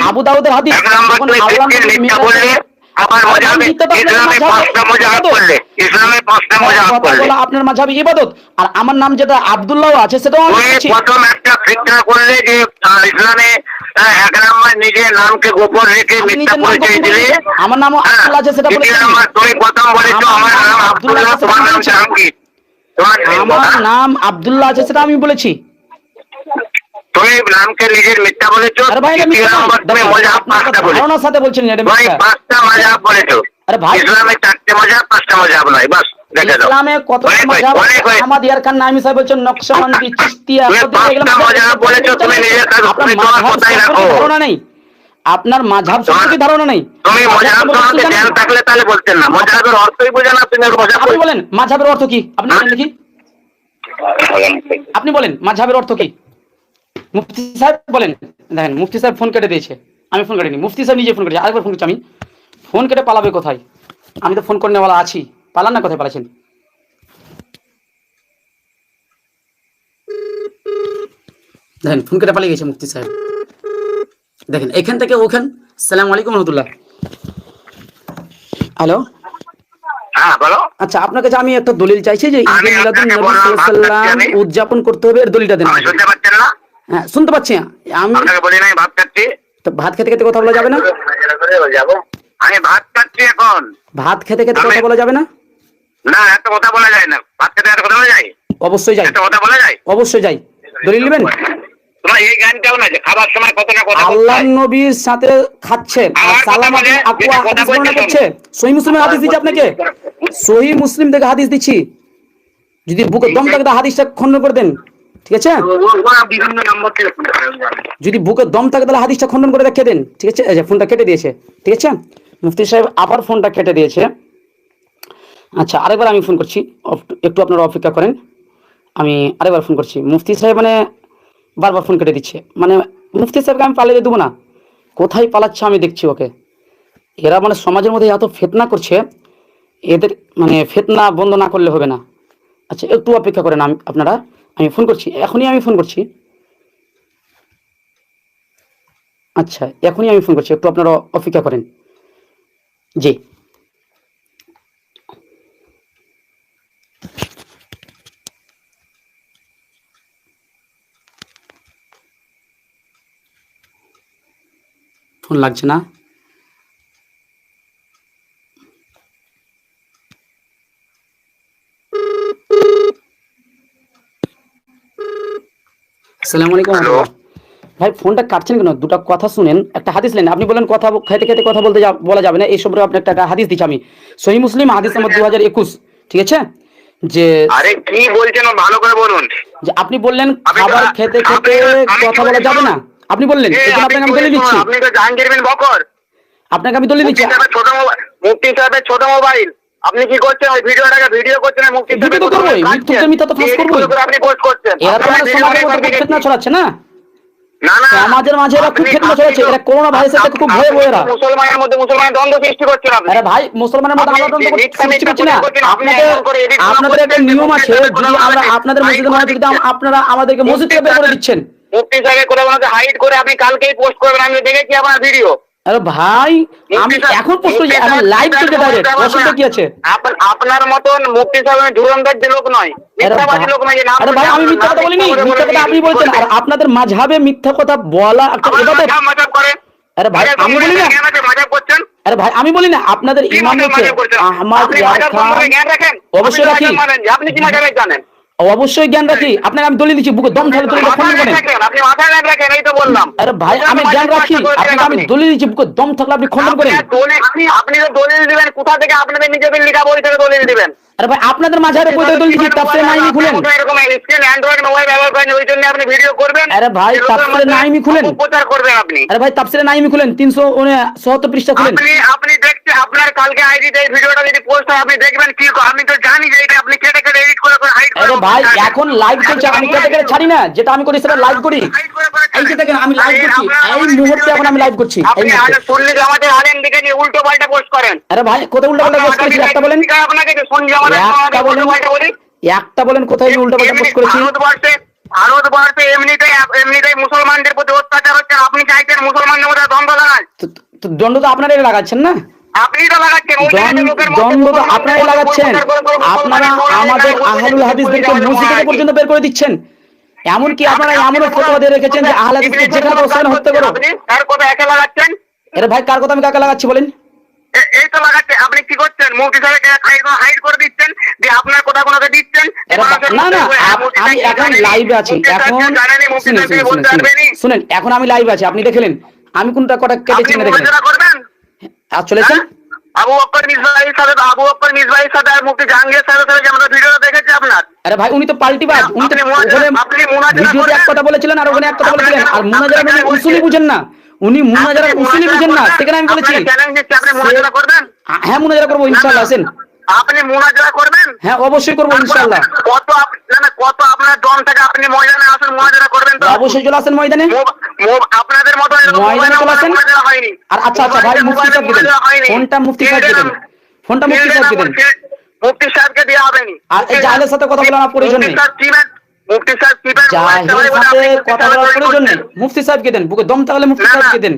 A: আবু দাউদের হাদিস, যখন আল্লাহ নবী মেরাজে বললে
B: আমার মাযহাবে ইসলামে পাঁচটা মাযহাব করলে, ইসলামে পাঁচটা মাযহাব করলে,
A: আপনার মাযহাবে ইবাদত, আর আমার নাম যেটা আব্দুল্লাহ আছে সেটাও আমি বলছি।
B: প্রথম একটা ফিতনা করলে যে ইসলামে এক নাম্বার নিজের নামকে গোপন রেখে মিথ্যা পরিচয় দিলে।
A: আমার নাম আব্দুল্লাহ আছে সেটা বলেছি।
B: তুমি প্রথম বলেছো আমার নাম আব্দুল্লাহ, তোমার নাম জাহাঙ্গীর।
A: আমার নাম আব্দুল্লাহ আছে সেটা আমি বলেছি।
B: তুমি নামকে নিজের মিথ্যা বলেছো। তুমি মাযহাব পাঁচটা বলেছো,
A: ধারণার সাথে বলছেন এটা
B: তুমি
A: মিথ্যা।
B: পাঁচটা মাযহাব বলেছো।
A: আরে ভাই,
B: ইসলামে চারটে মাযহাব, পাঁচটা মাযহাব নয়, বাস দেখে দাও।
A: ইসলামে কত মাযহাব? আহমদ ইয়ারখান নাঈমি সাহেব বলছেন নকশবন্দি, চিশতিয়া,
B: তুমি পাঁচটা মাযহাব বলেছো, তুমি নিজের কাছে, তুমি তোমার কথাই রাখো।
A: ধারণা নেই। আপনার মাঝহাব সম্পর্কে ধারণা নেই।
B: তুমি মজাব সম্বন্ধে জ্ঞান থাকলে তাহলে বলতেন না, মজাবের অর্থই বোঝে না, তুমি মজাব
A: আপনি বলেন মাঝহাবের অর্থ কি, আপনি বলেন দেখি, আপনি বলেন মাঝহাবের অর্থ কি। মুফতি সাহেব বলেন। দেখেন মুফতি সাহেব ফোন কেটে দিয়েছে, আমি ফোন কাটিনি, মুফতি সাহেব নিজে ফোন কেটেছে, আরেকবার ফোন করছি আমি। ফোন কেটে পালাবে কোথায়, আমি তো ফোন করনেওয়ালা আছি, পালান না, কোথায় পালাচ্ছেন। দেখেন ফোন কেটে পালিয়ে গেছে মুফতি সাহেব। দেখেন এখান থেকে ওখান। সালাম আলাইকুম রহমতুল্লাহ। হ্যালো,
B: হ্যাঁ বলো।
A: আচ্ছা আপনার কাছে আমি একটা দলিল চাইছি যে ঈদে
B: আমি
A: মিলাদুন
B: আপনাকে
A: নবী
B: বললাম,
A: সাল্লাল্লাহু আলাইহি
B: ভাত খাচ্ছি
A: ওয়াসাল্লাম উদযাপন করতে হবে, এর দলিলটা দেন।
B: আমি শুনতে পাচ্ছেন না?
A: হ্যাঁ শুনতে পাচ্ছি, আমি
B: আপনাকে বলি নাই ভাত খাচ্ছি?
A: তো ভাত খেতে খেতে কথা বলা যাবে না?
B: আমি ভাত খাচ্ছি এখন।
A: ভাত খেতে খেতে কথা বলা যাবে না?
B: না, এত কথা বলা যায় না। ভাত খেতে এত কথা বলা যায়?
A: অবশ্যই যাই,
B: এত কথা বলা যায়?
A: অবশ্যই যাই। দলিল নেবেন?
B: তোমার এই জ্ঞানটাও না যে খাবার সময় কত না কথা বলতে
A: আল্লাহর
B: হয়।
A: নবীর সাথে খাচ্ছেন আর
B: আমার কথা
A: সালাম
B: বলে,
A: আপু
B: যেটা কথা
A: হাদিস বর্ণনা
B: বলছে
A: করছে। সহিহ মুসলিমের হাদিস দিচ্ছি আপনাকে, সহিহ মুসলিম থেকে হাদিস দিচ্ছি। যদি বুকে দম থাকে তো হাদিসটা খণ্ডন করে দেন, ঠিক আছে?
B: বিভিন্ন নম্বর থেকে ফোন করে।
A: যদি বুকে দম থাকে তাহলে হাদিসটা খণ্ডন করে দেখিয়ে দেন, ঠিক আছে? এই যে ফোনটা কেটে দিয়েছে, ঠিক আছে? মুফতি সাহেব আবার ফোনটা কেটে দিয়েছে। আচ্ছা আরেকবার আমি ফোন করছি, একটু আপনারা অপেক্ষা করেন, আমি আরেকবার ফোন করছি। মুফতি সাহেব মানে বারবার ফোন কেটে দিচ্ছে, মানে মুফতি সাহেবকে আমি পালিয়ে দেবো না, কোথায় পালাচ্ছে আমি দেখছি ওকে। এরা মানে সমাজের মধ্যে এত ফিতনা করছে, এদের মানে ফিতনা বন্ধ না করলে হবে না। আচ্ছা একটু অপেক্ষা করেন আপনারা, আমি ফোন করছি, এখনই আমি ফোন করছি। আচ্ছা এখনই আমি ফোন করছি, একটু আপনারা অপেক্ষা করেন। জি ফোন লাগছে না। আসসালামু আলাইকুম। ভাই ফোনটা কাটছেন কেন? দুটো কথা শুনেন, একটা হাদিস নেন। আপনি বলেন কথা খেতে খেতে কথা বলতে বলা যাবে না, এই সব আপনি একটা হাদিস দিচ্ছি আমি, সহিহ মুসলিম হাদিস নম্বর 2021, ঠিক আছে? যে
B: আরে কি বলছেন ভালো করে বলুন।
A: যে আপনি বললেন খাবার খেতে খেতে কথা বলা যাবে না, আপনি বললেন, এজন্য আপনাকে আমি দলিল দিচ্ছি।
B: আপনি তো জাহাঙ্গীর বিন বকর,
A: আপনাকে আমি দলিল দিচ্ছি।
B: মুফতি সাহেবের ছোট মোবাইল, আপনি কি করছেন? ওই ভিডিওটাকে ভিডিও করছেন, মুফতি
A: ভিডিও তো করবোই, মিথ্যা তো ফাঁস করবোই।
B: আপনি পোস্ট করছেন।
A: এরা তো মানে সমাজের মধ্যে খুব ফিতনা ছড়াচ্ছে না,
B: না না,
A: সমাজের মাঝে এরা খুব ফিতনা ছড়াচ্ছে, এরা করোনা ভাইরাসের থেকে খুব ভয়ে এরা।
B: মুসলমানের মধ্যে মুসলমানের দ্বন্দ্ব সৃষ্টি করছেন আপনি।
A: আরে ভাই মুসলমানের মধ্যে আমরা দ্বন্দ্ব সৃষ্টি করছি না। আপনাদের একটা নিয়ম আছে, যদি আমরা আপনাদের মসজিদে না যদি আপনারা আমাদেরকে মসজিদ থেকে বের করে দিচ্ছেন।
B: মুফতি সাহেব করে ওনাকে হাইড করে আপনি কালকেই পোস্ট করবেন, আমি দেখেছি আপনার ভিডিও।
A: আরে ভাই আমি এখন পোস্ট করছি, এখন লাইভ চলছে ডাইরেক্ট, অসুবিধা কি আছে?
B: আপনার মতন মুফতি সাহেব ধুরন্ধর যে লোক নয়, মিথ্যাবাদী লোক নয়।
A: আরে ভাই আমি মিথ্যা কথা বলিনি, মিথ্যা কথা আপনি বলছেন। আর আপনাদের মাঝহাবে মিথ্যা কথা বলা একটা ইবাদত। আরে ভাই আমি বলি না,
B: মজা করছেন।
A: আরে ভাই আমি বলি না, আপনাদের ইমাম হচ্ছে আহমদ
B: জ্ঞান রাখেন?
A: অবশ্যই রাখি,
B: আপনি কি মজা জানেন?
A: অবশ্যই জ্ঞান রাখি। আপনাকে আমি দলিল দিচ্ছি, বুকে দম থাকলে দলিলটা খণ্ডন করেন।
B: আপনি মাথায় রাখেন, এই তো বললাম।
A: আরে ভাই আমি জ্ঞান রাখি, আপনাকে আমি দলিল দিচ্ছি, বুকে দম থাকলে আপনি খণ্ডন করেন।
B: আপনি তো দলিল দিবেন কোথা থেকে? আপনাদের নিজেদের লেখা বই থেকে দলিল দিবেন।
A: আরে ভাই আপনাদের মাঝহাবে বই থেকে দলিল দিচ্ছি, তাফসীরে নাইমি খুলেন।
B: এরকম স্ক্রিন অ্যান্ড্রয়েড মোবাইল ব্যবহার করেন, ওই জন্য আপনি ভিডিও করবেন।
A: আরে ভাই তাফসীরে নাইমি খুলেন,
B: প্রচার করবেন আপনি।
A: আরে ভাই তাফসীরে নাইমি খুলেন, 379 পৃষ্ঠা খুলেন।
B: আপনি দেখতে আপনার কালকে আইডিতে এই ভিডিওটা যদি পোস্ট হয় আপনি দেখবেন কি। আমি তো জানি যে এটা আপনি কেটে কেটে এডিট করে হাইড করে।
A: আরে ভাই এখন লাইভ চলছে, আমি কেটে কেটে ছাড়ি না, যেটা আমি করি সেটা লাইভ করি। এই যে দেখেন আমি লাইভ করছি, এই মুহূর্তে এখন আমি লাইভ করছি, এই
B: আপনি
A: মুহূর্তে।
B: আজ সুন্নি জামাতের আলেম দিকে নিয়ে উল্টো পাল্টা পোস্ট করেন।
A: আরে ভাই কোথায় উল্টা পাল্টা পোস্ট করেছি একটা বলেন,
B: আপনাকে যে সুন্নি জামাতের
A: একটা বলেন, একটা বলেন কোথায় উল্টা পাল্টা পোস্ট করেছি?
B: ভারতবর্ষে এমনিতেই মুসলমানদের প্রতি অত্যাচার হচ্ছে, আপনি চাইছেন মুসলমানদের মধ্যে দ্বন্দ্ব লাগান।
A: তো দণ্ড তো আপনারাই লাগাচ্ছেন না,
B: আপনি তো লাগাচ্ছেন।
A: দ্বন্দ্ব তো আপনারাই লাগাচ্ছেন। আপনারা আমাদের আহলুল হাদিসদেরকে মসজিদ থেকে পর্যন্ত বের করে দিচ্ছেন। এমনকি আপনারা এমনও ফতোয়া দিয়ে রেখেছেন যে আহলে হাদিসকে যেখানে পাও সেখানে হত্যা করো।
B: কার কথা একা লাগাচ্ছেন?
A: আরে ভাই কার কথা আমি কাকে লাগাচ্ছি বলেন?
B: এই তো লাগাচ্ছে। আপনি কি করছেন? মুফতি সাহেবকে হাইড করে দিচ্ছেন, যে আপনার কথা কোনোকে দিচ্ছেন।
A: না না আমি এখন লাইভে আছি, এখন শুনেন এখন আমি লাইভে আছি, আপনি দেখলেন আমি কোনটা কটা কেটেছি না দেখলেন? আর চলেছেন
B: আবু বকর মিসবাহীর সাথে আর মুফতি জাহাঙ্গীর সাহেবের সাথে যে আমরা ভিডিওটা দেখেছি আপনার।
A: আরে ভাই উনি তো পাল্টিবাজ, উনি তো ওখানে ভিডিওতে এক কথা বলেছিলেন আর ওখানে এক কথা বলেছিলেন। আর মুনাজারা মানে উসুলি বুঝেন না, উনি মুনাজারা উসুলি বুঝেন না, সেখানে আমি বলেছি
B: চ্যালেঞ্জ দিচ্ছি, আপনি মুনাজারা করবেন?
A: হ্যাঁ মুনাজারা করবো ইনশাআল্লাহ, আসেন।
B: আপনি মুনাজারা করবেন?
A: হ্যাঁ অবশ্যই করবো ইনশাআল্লাহ।
B: কত আপনার দম থেকে আপনি ময়দানে আসুন, মুনাজারা করবেন তো?
A: অবশ্যই চলে আসেন ময়দানে,
B: আপনাদের মতো
A: ময়দানে চলে আসেন।
B: মুনাজারা হয়নি।
A: আর আচ্ছা ভাই, মুফতি সাহেবকে দেন ফোনটা, মুফতি সাহেবকে দেন ফোনটা, মুফতি সাহেবকে দেন।
B: মুফতি সাহেবকে দেওয়া হবে না।
A: আর এই জাহেলের সাথে কথা বলার প্রয়োজন নেই,
B: মুফতি সাহেব
A: জাহেলের সাথে কথা বলার প্রয়োজন নেই, মুফতি সাহেবকে দেন, বুকে দম থাকলে মুফতি সাহেবকে দেন।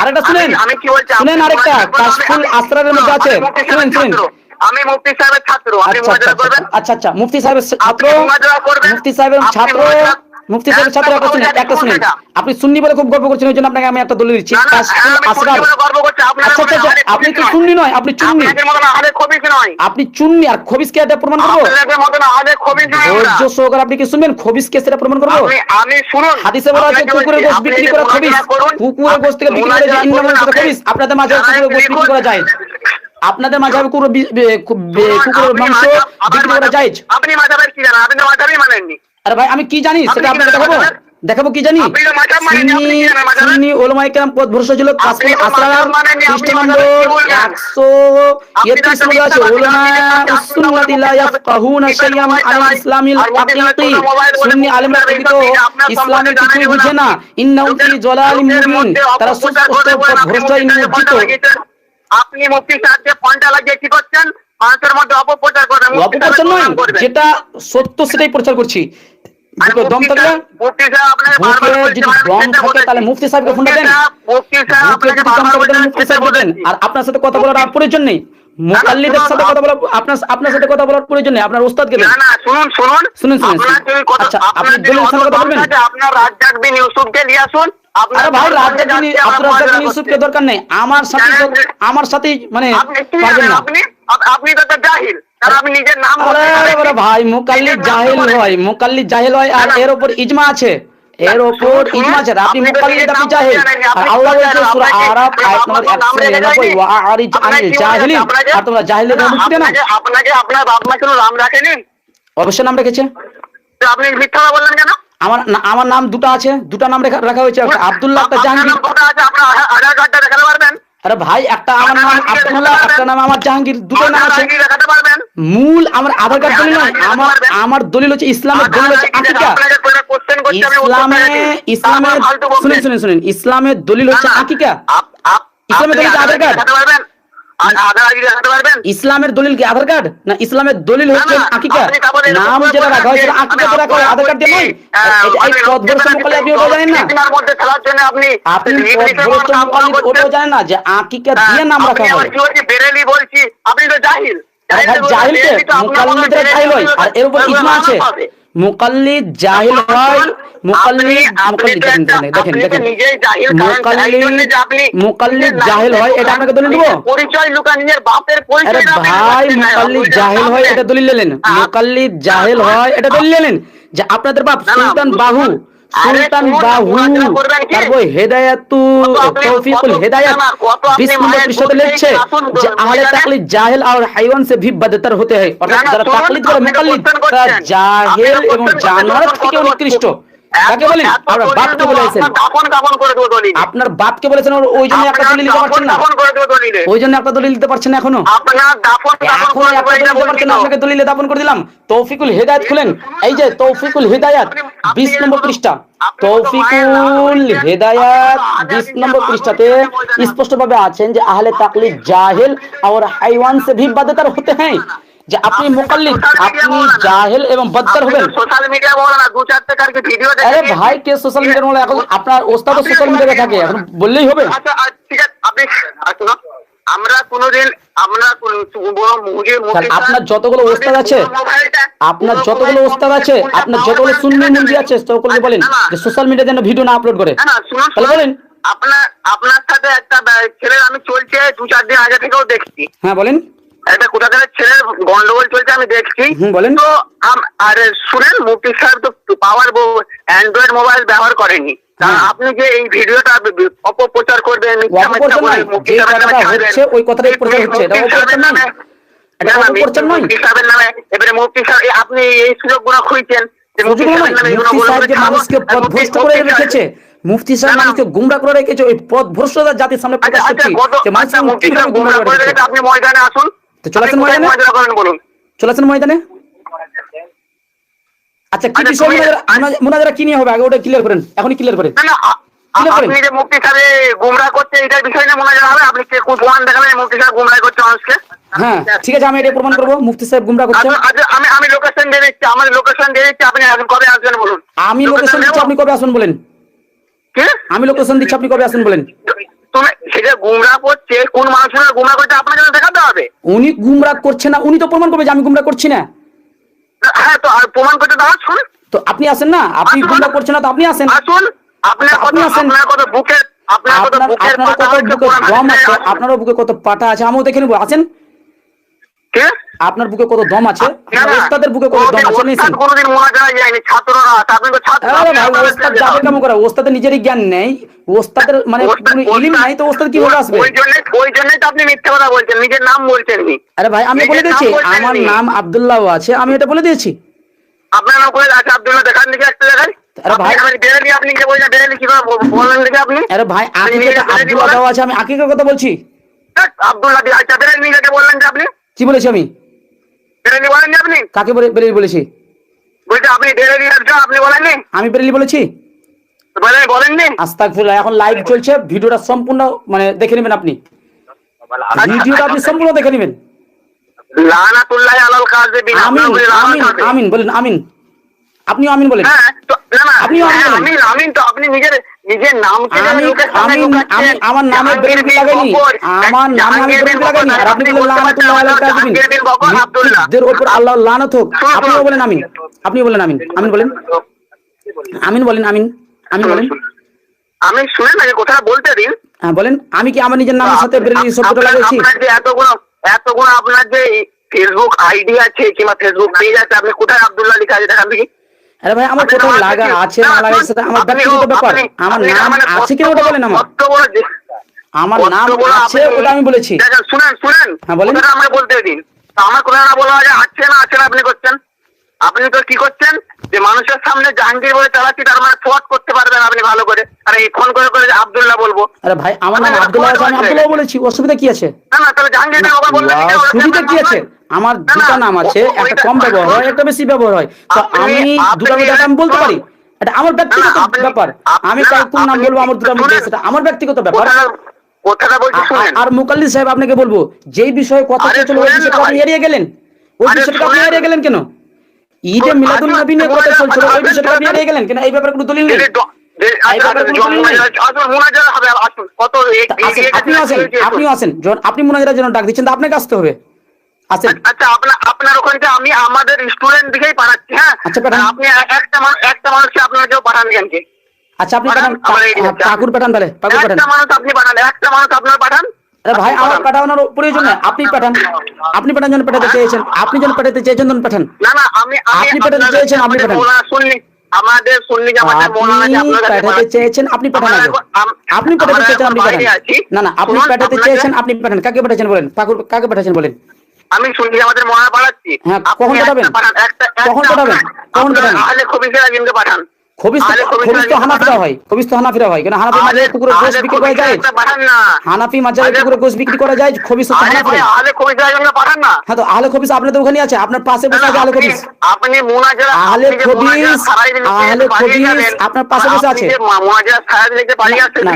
A: আরেকটা শুনেন, শুনেন আরেকটা কাশফুল আসরারের মধ্যে আছে, শুনেন শুনেন।
B: আমি মুফতি সাহেবের ছাত্র, আপনি মুনাজারা করবেন?
A: আচ্ছা মুফতি সাহেবের ছাত্র, মুফতি সাহেবের ছাত্র, মুফতি সাহেবের ছাত্র। একটা শুনেন, আপনি সুন্নি বলে খুব গর্ব করছেন, ওই জন্য আপনাকে আমি একটা দলিল দিচ্ছি। কাশফুল আসরার, আচ্ছা আপনি তো সুন্নি নয়, আপনি চুন্নি, আপনি চুন্নি। আর খবিসকে এটা প্রমাণ করবো, ধৈর্য সহকারে আপনি কি শুনবেন, খবিসকে সেটা প্রমাণ করবো।
B: আমি শুনুন,
A: হাদিসে বলা আছে কুকুরের গোশত বিক্রি করা খবিস, কুকুরের গোশত থেকে বিক্রি করে যে ইন্নামাল সেটা খবিস। আপনাদের মাঝে কুকুরের গোশত বিক্রি করা যায়, আপনাদের মাঝে কুকুরের মাংস বিক্রি করা যায়।
B: আপনি মাযহাবের কি জানেন? আপনি তো মাযহাবই মানেননি।
A: আরে ভাই আমি কি জানি সেটা আপনাকে দেখাবো কি জানি। সুন্নি উলামায়ে কেরাম পথ ভরসা ছিল। কাশফুল আসরার পৃষ্ঠা নম্বর 133 মধ্যে আছে, উলামা উস-সুন্নাতি লা ইয়াফকাহুনা শাইআন আল ইসলামিল হাকীকি। সুন্নি আলেমরা প্রকৃত ইসলামের কিছুই বুঝে না। ইন্নাহুম ফি যালালিম মুবিন, তারা সুস্পষ্ট পথ ভ্রষ্টায় নিমজ্জিত।
B: আপনি মুফতি সাহেবকে ফোনটা লাগিয়ে কি করছেন? মানুষের মধ্যে অপপ্রচার করেন।
A: অপপ্রচার নয়, যেটা সত্য সেটাই প্রচার করছি। বুকে দম থাকলে, বুকে যদি দম থাকে তাহলে মুফতি সাহেবকে ফোনটা দেন, বুকে যদি দম থাকে তাহলে মুফতি সাহেবকে দেন। আর আপনার সাথে কথা বলার আর প্রয়োজন নেই, মুকাল্লিদের সাথে কথা বলার আপনার সাথে কথা বলার প্রয়োজন নেই, আপনার ওস্তাদকে দেন।
B: না না শুনুন
A: শুনুন। আচ্ছা আপনি দলিল সাথে কথা বলবেন?
B: আপনার রাজ্জাক বিন ইউসুফকে নিয়ে আসুন।
A: আরে ভাই রাজ্জাক বিন আব্দুর রাজ্জাক বিন ইউসুফকে দরকার নেই, আমার সাথে মানে পারবেন না।
B: আপনি তো জাহিল, কারণ আপনি নিজের নাম বলতে
A: আরে ভাই মুকাল্লিদ জাহিল হয়, আর এর উপর ইজমা আছে, আপনি মুকাল্লিদ, আপনি জাহিল। আর আল্লাহ বলেছে সূরা আরাফ আয়াত নম্বর 199, ওয়া আরিজ আনিল জাহিলিন, আর তোমরা জাহিলদের মুখ দিও না।
B: আপনাকে আপনার বাপ মা কেন নাম রাখেনি?
A: অবশ্যই নাম রেখেছে।
B: তো আপনি মিথ্যা বললেন কেন?
A: আমার নাম দুটো আছে, দুটো নাম রাখা হয়েছে, একটা আব্দুল্লাহ, একটা জাহাঙ্গীর।
B: আপনার আধার কার্ডটা দেখাতে পারবেন?
A: আরে ভাই একটা আমার নাম আব্দুল্লাহ, একটা নাম আমার জাহাঙ্গীর, দুটো নাম আছে। মূল আমার আধার কার্ড দলিল নয়, আমার দলিল হচ্ছে ইসলামের দলিল হচ্ছে আকীকা। শুনেন ইসলামের দলিল হচ্ছে আকীকা। ইসলামের দলিল কি আধার কার্ড? ইসলামের দলিল কি আধার কার্ড? না, ইসলামের দলিল হচ্ছে আকীকা। নাম যেটা রাখা হয়েছে আকীকা রাখা হয়, আধার কার্ড দিয়ে নয়। এই পথ ভ্রষ্ট মুকাল্লিদ আপনি ওটাও জানেন না, আপনি পথ ভ্রষ্ট মুকাল্লিদ ওটাও জানেন না যে আকীকা দিয়ে নাম রাখা হয়।
B: বেরেলি বলছি, আপনি তো জাহিল।
A: জাহিলকে মুকাল্লিদরা জাহিল হয়, আর এর উপর ইজমা আছে। মুকাল্লিদ জাহিল হয়, দেখেন মুকাল্লিদ জাহিল হয়, এটা আপনাকে দলিল দেব।
B: পরিচয় লুকা, নিজের বাপের পরিচয়।
A: আরে ভাই মুকাল্লিদ জাহিল হয় এটা দলিল নিলেন, মুকাল্লিদ জাহিল হয় এটা দলিল নিলেন যে আপনাদের বাপ সুলতান বাহু, তারপর হেদায়াতু তৌফিকুল হেদায়াত 20 নম্বর পৃষ্ঠাতে লিখছে যে আহলে তাকলিদ জাহিল আর হাইওয়ান সে ভি বদতর হতে হয়। অর্থাৎ যারা তাকলিদ করে মুকাল্লিদ তারা জাহিল এবং জানোয়ার থেকে নিকৃষ্ট। কাকে বলেন? আপনার বাপকে বলেছেন, আপনার বাপকে বলেছেন, ওই জন্য একটা দলিল দিতে পারছেন না, ওই জন্য একটা দলিল দিতে পারছেন না এখনো। এখন একটা দলিল দিতে পারছেন না, আপনাকে দলিলে দাপন করে দিলাম। তৌফিকুল হেদায়াত খুলেন, এই যে তৌফিকুল হেদায়াত 20 নম্বর পৃষ্ঠা, তৌফিকুল হেদায়াত 20 নম্বর পৃষ্ঠাতে স্পষ্টভাবে আছেন যে আহলে তাকলিদ জাহিল और হাইওয়ান से भी बदतर होते हैं, যে আপনি মুকাল্লিদ, আপনি জাহিল এবং বদতর হবেন।
B: সোশ্যাল মিডিয়া বলো না, 2-4 টাকার ভিডিও দেখে।
A: আরে ভাই কে সোশ্যাল মিডিয়ার বলে? এখন আপনার ওস্তাদ সোশ্যাল মিডিয়াতে থাকে, এখন বললেই হবে?
B: আচ্ছা ঠিক আছে, আপনি শুনুন,
A: আপনার যতগুলো ওস্তাদ আছে, আপনার যতগুলো সুন্নি মুন্দি আছে, সকলকে বলেন যে সোশ্যাল মিডিয়াতে যেন ভিডিও না আপলোড করে। তাহলে বলেন।
B: আপনার সাথে একটা ছেলে আমি চলছে 2-4 দিন আগে থেকেও দেখছি।
A: হ্যাঁ বলেন।
B: একটা কোথাকার ছেলের গন্ডগোল চলছে, আমি দেখছি।
A: বলেন।
B: তো আরে শুনেন, মুফতি সাহেব তো পাওয়ার অ্যান্ড্রয়েড মোবাইল ব্যবহার করেনি। আপনি যে এই ভিডিওটা অপপ্রচার করবেন,
A: ওই কথাটাই প্রচার হচ্ছে, এটা অপপ্রচার নয়, এটা অপপ্রচার নয়।
B: মুফতি সাহেবের নামে এবারে মুফতি সাহেব, আপনি এই সুযোগগুলো খুঁজছেন।
A: মুফতি সাহেব যে মানুষকে পথভ্রষ্ট করে রেখেছে, মুফতি সাহেব
B: না, না।
A: মানুষকে গুমরা করে রেখেছে ওই পথ ভ্রষ্টতার জাতির সামনে প্রকাশ করছি যে মানুষকে
B: মুফতি
A: কিভাবে
B: সাহেব
A: গুমরা
B: গুমরা
A: করে
B: করে
A: রেখেছে।
B: রেখেছে, আপনি ময়দানে আসুন।
A: তো চলে আসেন
B: আপনি কোথায়
A: ময়দানে,
B: ময়দানে করেন বলুন।
A: চলে আসেন ময়দানে। আচ্ছা কি
B: আচ্ছা,
A: বিষয়
B: তুমি-
A: মোনাজারা কি নিয়ে হবে আগে ওটা ক্লিয়ার করেন, এখনই ক্লিয়ার করেন।
B: না, না,
A: ক্লিয়ার করেন।
B: আপনি যে মুফতি সাহেব গুমরা করছে এটার বিষয় নিয়ে মোনাজারা হবে। আপনি কোন প্রমাণ দেখাবেন মুফতি সাহেব গুমরা করছে মানুষকে?
A: হ্যাঁ ঠিক আছে, আমি এটা প্রমাণ করবো মুফতি সাহেব গুমরা করছে।
B: আচ্ছা, আমি লোকেশন দিয়ে দিচ্ছি, আমার লোকেশন দিয়ে দিচ্ছি, আপনি এখন কবে আসবেন বলুন।
A: আমি লোকেশন দিচ্ছি, আপনি কবে আসুন বলেন।
B: কি?
A: আমি লোকেশন দিচ্ছি, আপনি কবে আসুন বলেন।
B: তুমি সেটা গুমরা করছে, কোন মানুষের গুমরা করছে আপনাকে তো দেখাতে হবে।
A: উনি গুমরা করছে না, উনি তো প্রমাণ করবে যে আমি গুমরা করছি না।
B: হ্যাঁ, তো আর প্রমাণ করতে দাও, শুন।
A: তো আপনি আসেন না, আপনি
B: আসুন।
A: গুমরা করছেন না, তো আপনি আসেন।
B: আসুন, আপনার
A: আপনি আসেন।
B: আপনার কত বুকে, আপনার কত বুকের
A: আপনারও
B: পাতা
A: কত
B: হচ্ছে,
A: বুকে
B: কোরআন
A: দম
B: হাদিসে
A: আছে,
B: আসুন।
A: আপনারও বুকে কত পাটা আছে, আমিও দেখে নেবো। আছেন,
B: কে?
A: আপনার বুকে কত দম আছে,
B: না, না,
A: ওস্তাদের বুকে কত দম আছে নিয়েছেন।
B: ওস্তাদ কোনোদিন মোনাজারায় যায়নি, ছাত্ররা আছে, আপনি তো ছাত্র।
A: আরে ভাই, ওস্তাদ যাবে কেমন করে, ওস্তাদের নিজেরই জ্ঞান নেই, ওস্তাদের মানে কোনো ইলম নাই, তো ওস্তাদ কিভাবে আসবে।
B: ওই জন্যই তো আপনি মিথ্যা কথা বলছেন, নিজের নাম বলছেন নি।
A: আরে ভাই আমি বলে
B: নিজের
A: দিয়েছি
B: নাম বলছেন
A: আমার
B: নি।
A: নাম আব্দুল্লাহ আছে, আমি এটা বলে দিয়েছি।
B: আপনার নাম করে আছে আব্দুল্লাহ, দেখান দেখি একটা দেখান।
A: আরে ভাই,
B: বেরেলি, আপনি যে বলছেন বেরেলি কিভাবে বলেন দেখি আপনি।
A: আরে ভাই আকিকাটা আব্দুল্লাহ দেওয়া আছে, আমি আকিকার কথা বলছি।
B: আব্দুল্লাহ দিয়ে আচ্ছা, বেরেলি নিজেকে বললেন যে আপনি
A: কি বলেছি আমি,
B: বেরেলি বলেননি আপনি?
A: কাকে বেরেলি বলেছি,
B: বলছে আপনি বেরেলি একজন, আপনি বলেননি?
A: আমি বেরেলি বলেছি?
B: বলেননি?
A: আস্তাগফিরুল্লাহ, এখন লাইভ চলছে, ভিডিওটা সম্পূর্ণ মানে দেখে নেবেন আপনি, ভিডিওটা আপনি সম্পূর্ণ দেখে নেবেন।
B: লানাতুল্লাহ আলাল কাযিবিন।
A: আমিন আমিন আমিন বলেন, আমিন। আপনিও আমিন বলেন।
B: হ্যাঁ, তো না, না,
A: আপনিও আমিন বলেন।
B: আমিন তো আপনি নিজের নামকে
A: আমি আমার নামে বেরেলি লাগাইনি, আমার নামে আমি বেরেলি লাগাইনি, আর আপনি বলেন লানাতুল্লাহ আলাল কাযিবিন, মিথ্যুকদের উপর আল্লাহ লানত হোক। আপনিও বলেন আমিন, আপনিও বলেন আমিন, আমিন বলেন, আমিন বলেন, আমিন আমিন বলেন।
B: আমি শুনেন আগে কথা বলতে দিন।
A: হ্যাঁ বলেন, আমি কি আমার নিজের নামের সাথে বেরেলি শব্দটা লাগাইছি?
B: আপনার যে এতগুলো আপনার যে ফেসবুক আইডি আছে কিংবা ফেসবুক পেজ আছে, আপনি কোথায় আব্দুল্লাহ লিখা আছে দেখান দেখি।
A: আরে ভাই আমার কোথাও লাগা আছে না লাগা সেটা আমার ব্যক্তিগত ব্যাপার, আমার নাম আছে কিনা ওটা বলেন। আমার নাম আছে ওটা আমি বলেছি।
B: শুনেন,
A: হ্যাঁ বলেন।
B: কথাটা আমাকে বলতে দিন। তো আমার কথা না বলা আগে আছে না আপনি করছেন। আপনি তো কি করছেন যে মানুষের সামনে জাহাঙ্গীর বলে চালাচ্ছি, তার মানে ফোয়াট করতে পারবেন আপনি ভালো করে। আর এই ফোন করে করে আব্দুল্লাহ বলবো।
A: আরে ভাই আমার নাম আব্দুল্লাহ আছে, আমি আব্দুল্লাহ বলেছি, অসুবিধা কি আছে?
B: না, তাহলে জাহাঙ্গীর বললেন
A: অসুবিধা কি আছে? আমার দুটো নাম আছে, একটা কম ব্যবহার হয়, একটা বেশি ব্যবহার হয়, তো আমি দুটো মধ্যে আমি বলতে পারি। এটা আমার ব্যক্তিগত ব্যাপার, আমি কোন নাম বলবো আমার দুটো মধ্যে, সেটা আমার ব্যক্তিগত ব্যাপার।
B: কথাটা বলছি শুনেন।
A: আর মুকাল্লিদ সাহেব আপনাকে বলবো, যেই বিষয়ে কথা চলছিল ওই বিষয়টা আপনি এড়িয়ে গেলেন, ওই বিষয়টা আপনি এড়িয়ে গেলেন কেন? ঈদে মিলাদুন নবী নিয়ে কথা চলছিল, ওই বিষয়টা আপনি এড়িয়ে গেলেন কেন? এই ব্যাপারে কোনো দলিল নেই। আপনিও আসেন, যখন আপনি মুনাজারার জন্য ডাক দিচ্ছেন তো আপনাকে আসতে হবে, আসেন।
B: আচ্ছা, আপনার ওখানে আমি আমাদের স্টুডেন্ট দিকেই পাঠাচ্ছি। হ্যাঁ,
A: আচ্ছা পাঠান।
B: আপনি একটা মানুষকে আপনারা কেউ পাঠান কেন?
A: আচ্ছা আপনি পাঠান, পাকুর পাঠান, তাহলে পাকুর পাঠান।
B: একটা মানুষ আপনি পাঠান, একটা মানুষ আপনারা পাঠান।
A: আরে ভাই আমার পাঠানোর প্রয়োজন নেই, আপনি পাঠান, আপনি পাঠান, যখন পাঠাতে চেয়েছেন, আপনি যখন পাঠাতে চেয়েছেন তখন পাঠান।
B: না,
A: আপনি পাঠাতে চেয়েছেন আপনি পাঠান,
B: আমাদের সুন্নি জামাতের মৌলানা যে আপনার কাছে
A: পাঠাতে চেয়েছেন আপনি পাঠান আগে। আপনি পাঠাতে চেয়েছেন আপনি পাঠান। না না, আপনি পাঠাতে চেয়েছেন আপনি পাঠান। কাকে পাঠাচ্ছেন বলেন, কাকে পাঠাচ্ছেন বলেন।
B: আমি সুন্নি জামাতের মৌলানা পাঠাচ্ছি।
A: হ্যাঁ, কখন পাঠাবেন? কখন পাঠাবেন? কখন পাঠাবেন?
B: আহলে খবিসের একজনকে পাঠান।
A: খবিস তো হানাফিরা হয়, খবিস তো হানাফিরা হয়, কেন হানাফি মাঝে পুকুরে গোশ বিক্রি করা যায়? হানাফি মাঝে পুকুরে গোশ বিক্রি করা যায়, খবিস তো হানাফিরা।
B: আহলে খবিসের একজনকে পাঠান না।
A: হ্যাঁ, তো আহলে খবিস আপনাদের ওখানে আছে, আপনার পাশে বসে আছে আহলে খবিস।
B: আপনি মুনাজারা
A: আহলে খবিস আপনার পাশে বসে আছে।
B: মুনাজারা ছাড়া দিতে পারি আছে।
A: না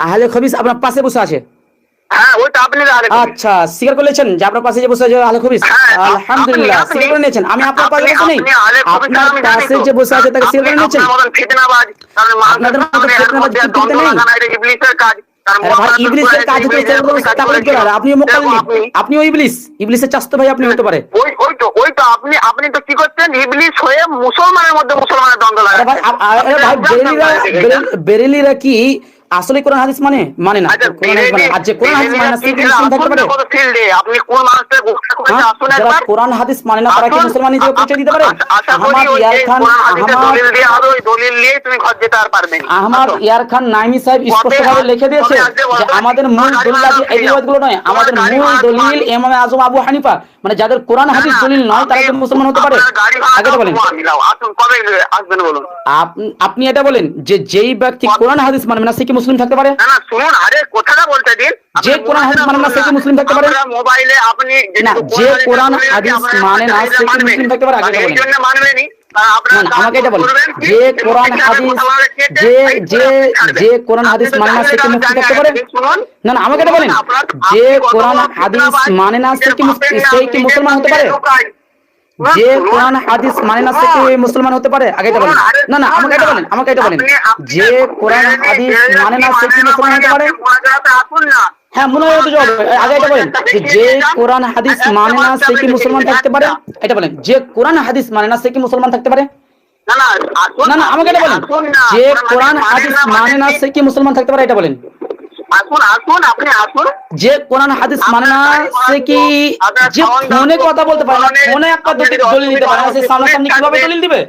A: আহলে খবিস আপনার পাশে বসে আছে।
B: হ্যাঁ, ওইটা আপনি
A: আচ্ছা, স্বীকার করেছেন যে আপনার পাশে যে বসে আছে আহলে খবিস? আলহামদুলিল্লাহ, স্বীকার করে নিয়েছেন। আমি আপনার পাশে বসে নেই, আপনার পাশে যে বসে আছে তাকে স্বীকার করে নিয়েছেন। আপনাদের মতো ফিতনাবাজ পৃথিবীতে নেই। ভাই ইবলিসের কাজ হচ্ছে তাকলিদ করা, আপনিও মুকাল্লিদ, আপনিও ইবলিসের চাস্তো ভাই আপনি হতে পারে।
B: ওই তো আপনি তো কি করছেন, ইবলিস হয়ে মুসলমানের মধ্যে মুসলমানের দ্বন্দ্ব লাগে।
A: ভাই বেরেলিরা কি আসলে কোরআন হাদিস মানে না? কোরআন হাদিস মানে, আর যে কোরআন হাদিস মানে না সে কি মুসলিম থাকতে পারে?
B: আপনি কোন মানুষকে বলছে আসুন
A: যারা
B: একবার
A: কোরআন হাদিস মানে না তারা কি
B: আসুন,
A: মুসলমান হিসেবে পরিচয় দিতে পারে?
B: আশা করি
A: আহমদ
B: ওই
A: ইয়ার
B: যে
A: খান,
B: কোরআন হাদিসের
A: আহমদ
B: দলিল দিয়ে হবে, ওই দলিল নিয়ে তুমি ঘর যেতে আর পারবে না।
A: আহমদ
B: আসো।
A: ইয়ার খান নাইমি সাহেব স্পষ্টভাবে লিখে দিয়েছে যে আমাদের মূল দলিল আছে এই রিওয়ায়াতগুলো নয়, আমাদের মূল দলিল ইমাম আজম আবু হানিফা, মানে যাদের কোরআন হাদিস দলিল নয় তারা কি মুসলমান হতে পারে? আগে এটা বলেন।
B: আসুন, কবে আসবেন বলুন?
A: আপনি এটা বলেন যে যেই ব্যক্তি কোরআন হাদিস মানবে না সে কি মুসলিম থাকতে পারে?
B: না না শুনুন, আরে কথাটা বলতে দিন।
A: যে কোরআন হাদিস মানে না সে কি মুসলিম থাকতে পারে?
B: মোবাইলে আপনি
A: না, যে কোরআন হাদিস মানে না সে কি মুসলিম থাকতে পারে? আগে এটা
B: এই
A: বলেন।
B: জন্য মানবেনি।
A: না না, আমাকে এটা বলেন যে কোরআন হাদিস যে যে যে কোরআন হাদিস মানে না সে কি মুসলিম থাকতে পারে? না না, আমাকে এটা বলেন যে কোরআন হাদিস মানে না সে কি মুসলমান হতে পারে? যে কোরআন হাদিস মানে না সে কি মুসলমান হতে পারে? আগে এটা বলেন। না না, আমাকে এটা বলেন, আমাকে এটা বলেন যে কোরআন হাদিস মানে না সে কি মুসলমান হতে পারে? হ্যাঁ, মনে হয় তো জবাব। আগে এটা বলেন যে কোরআন হাদিস মানে না সে কি মুসলমান থাকতে পারে? এটা বলেন যে কোরআন হাদিস মানে না সে কি মুসলমান থাকতে পারে? না না, আমাকে এটা বলেন যে কোরআন হাদিস মানে না সে কি মুসলমান থাকতে পারে? এটা বলেন।
B: আসুন আসুন, আপনি আসুন।
A: যে কোরআন হাদিস মানে না সে কি যে ফোনে কথা বলতে পারে না, ফোনে একটা দলিল দিতে পারে না, সে সামনাসামনি কিভাবে দলিল দিবে?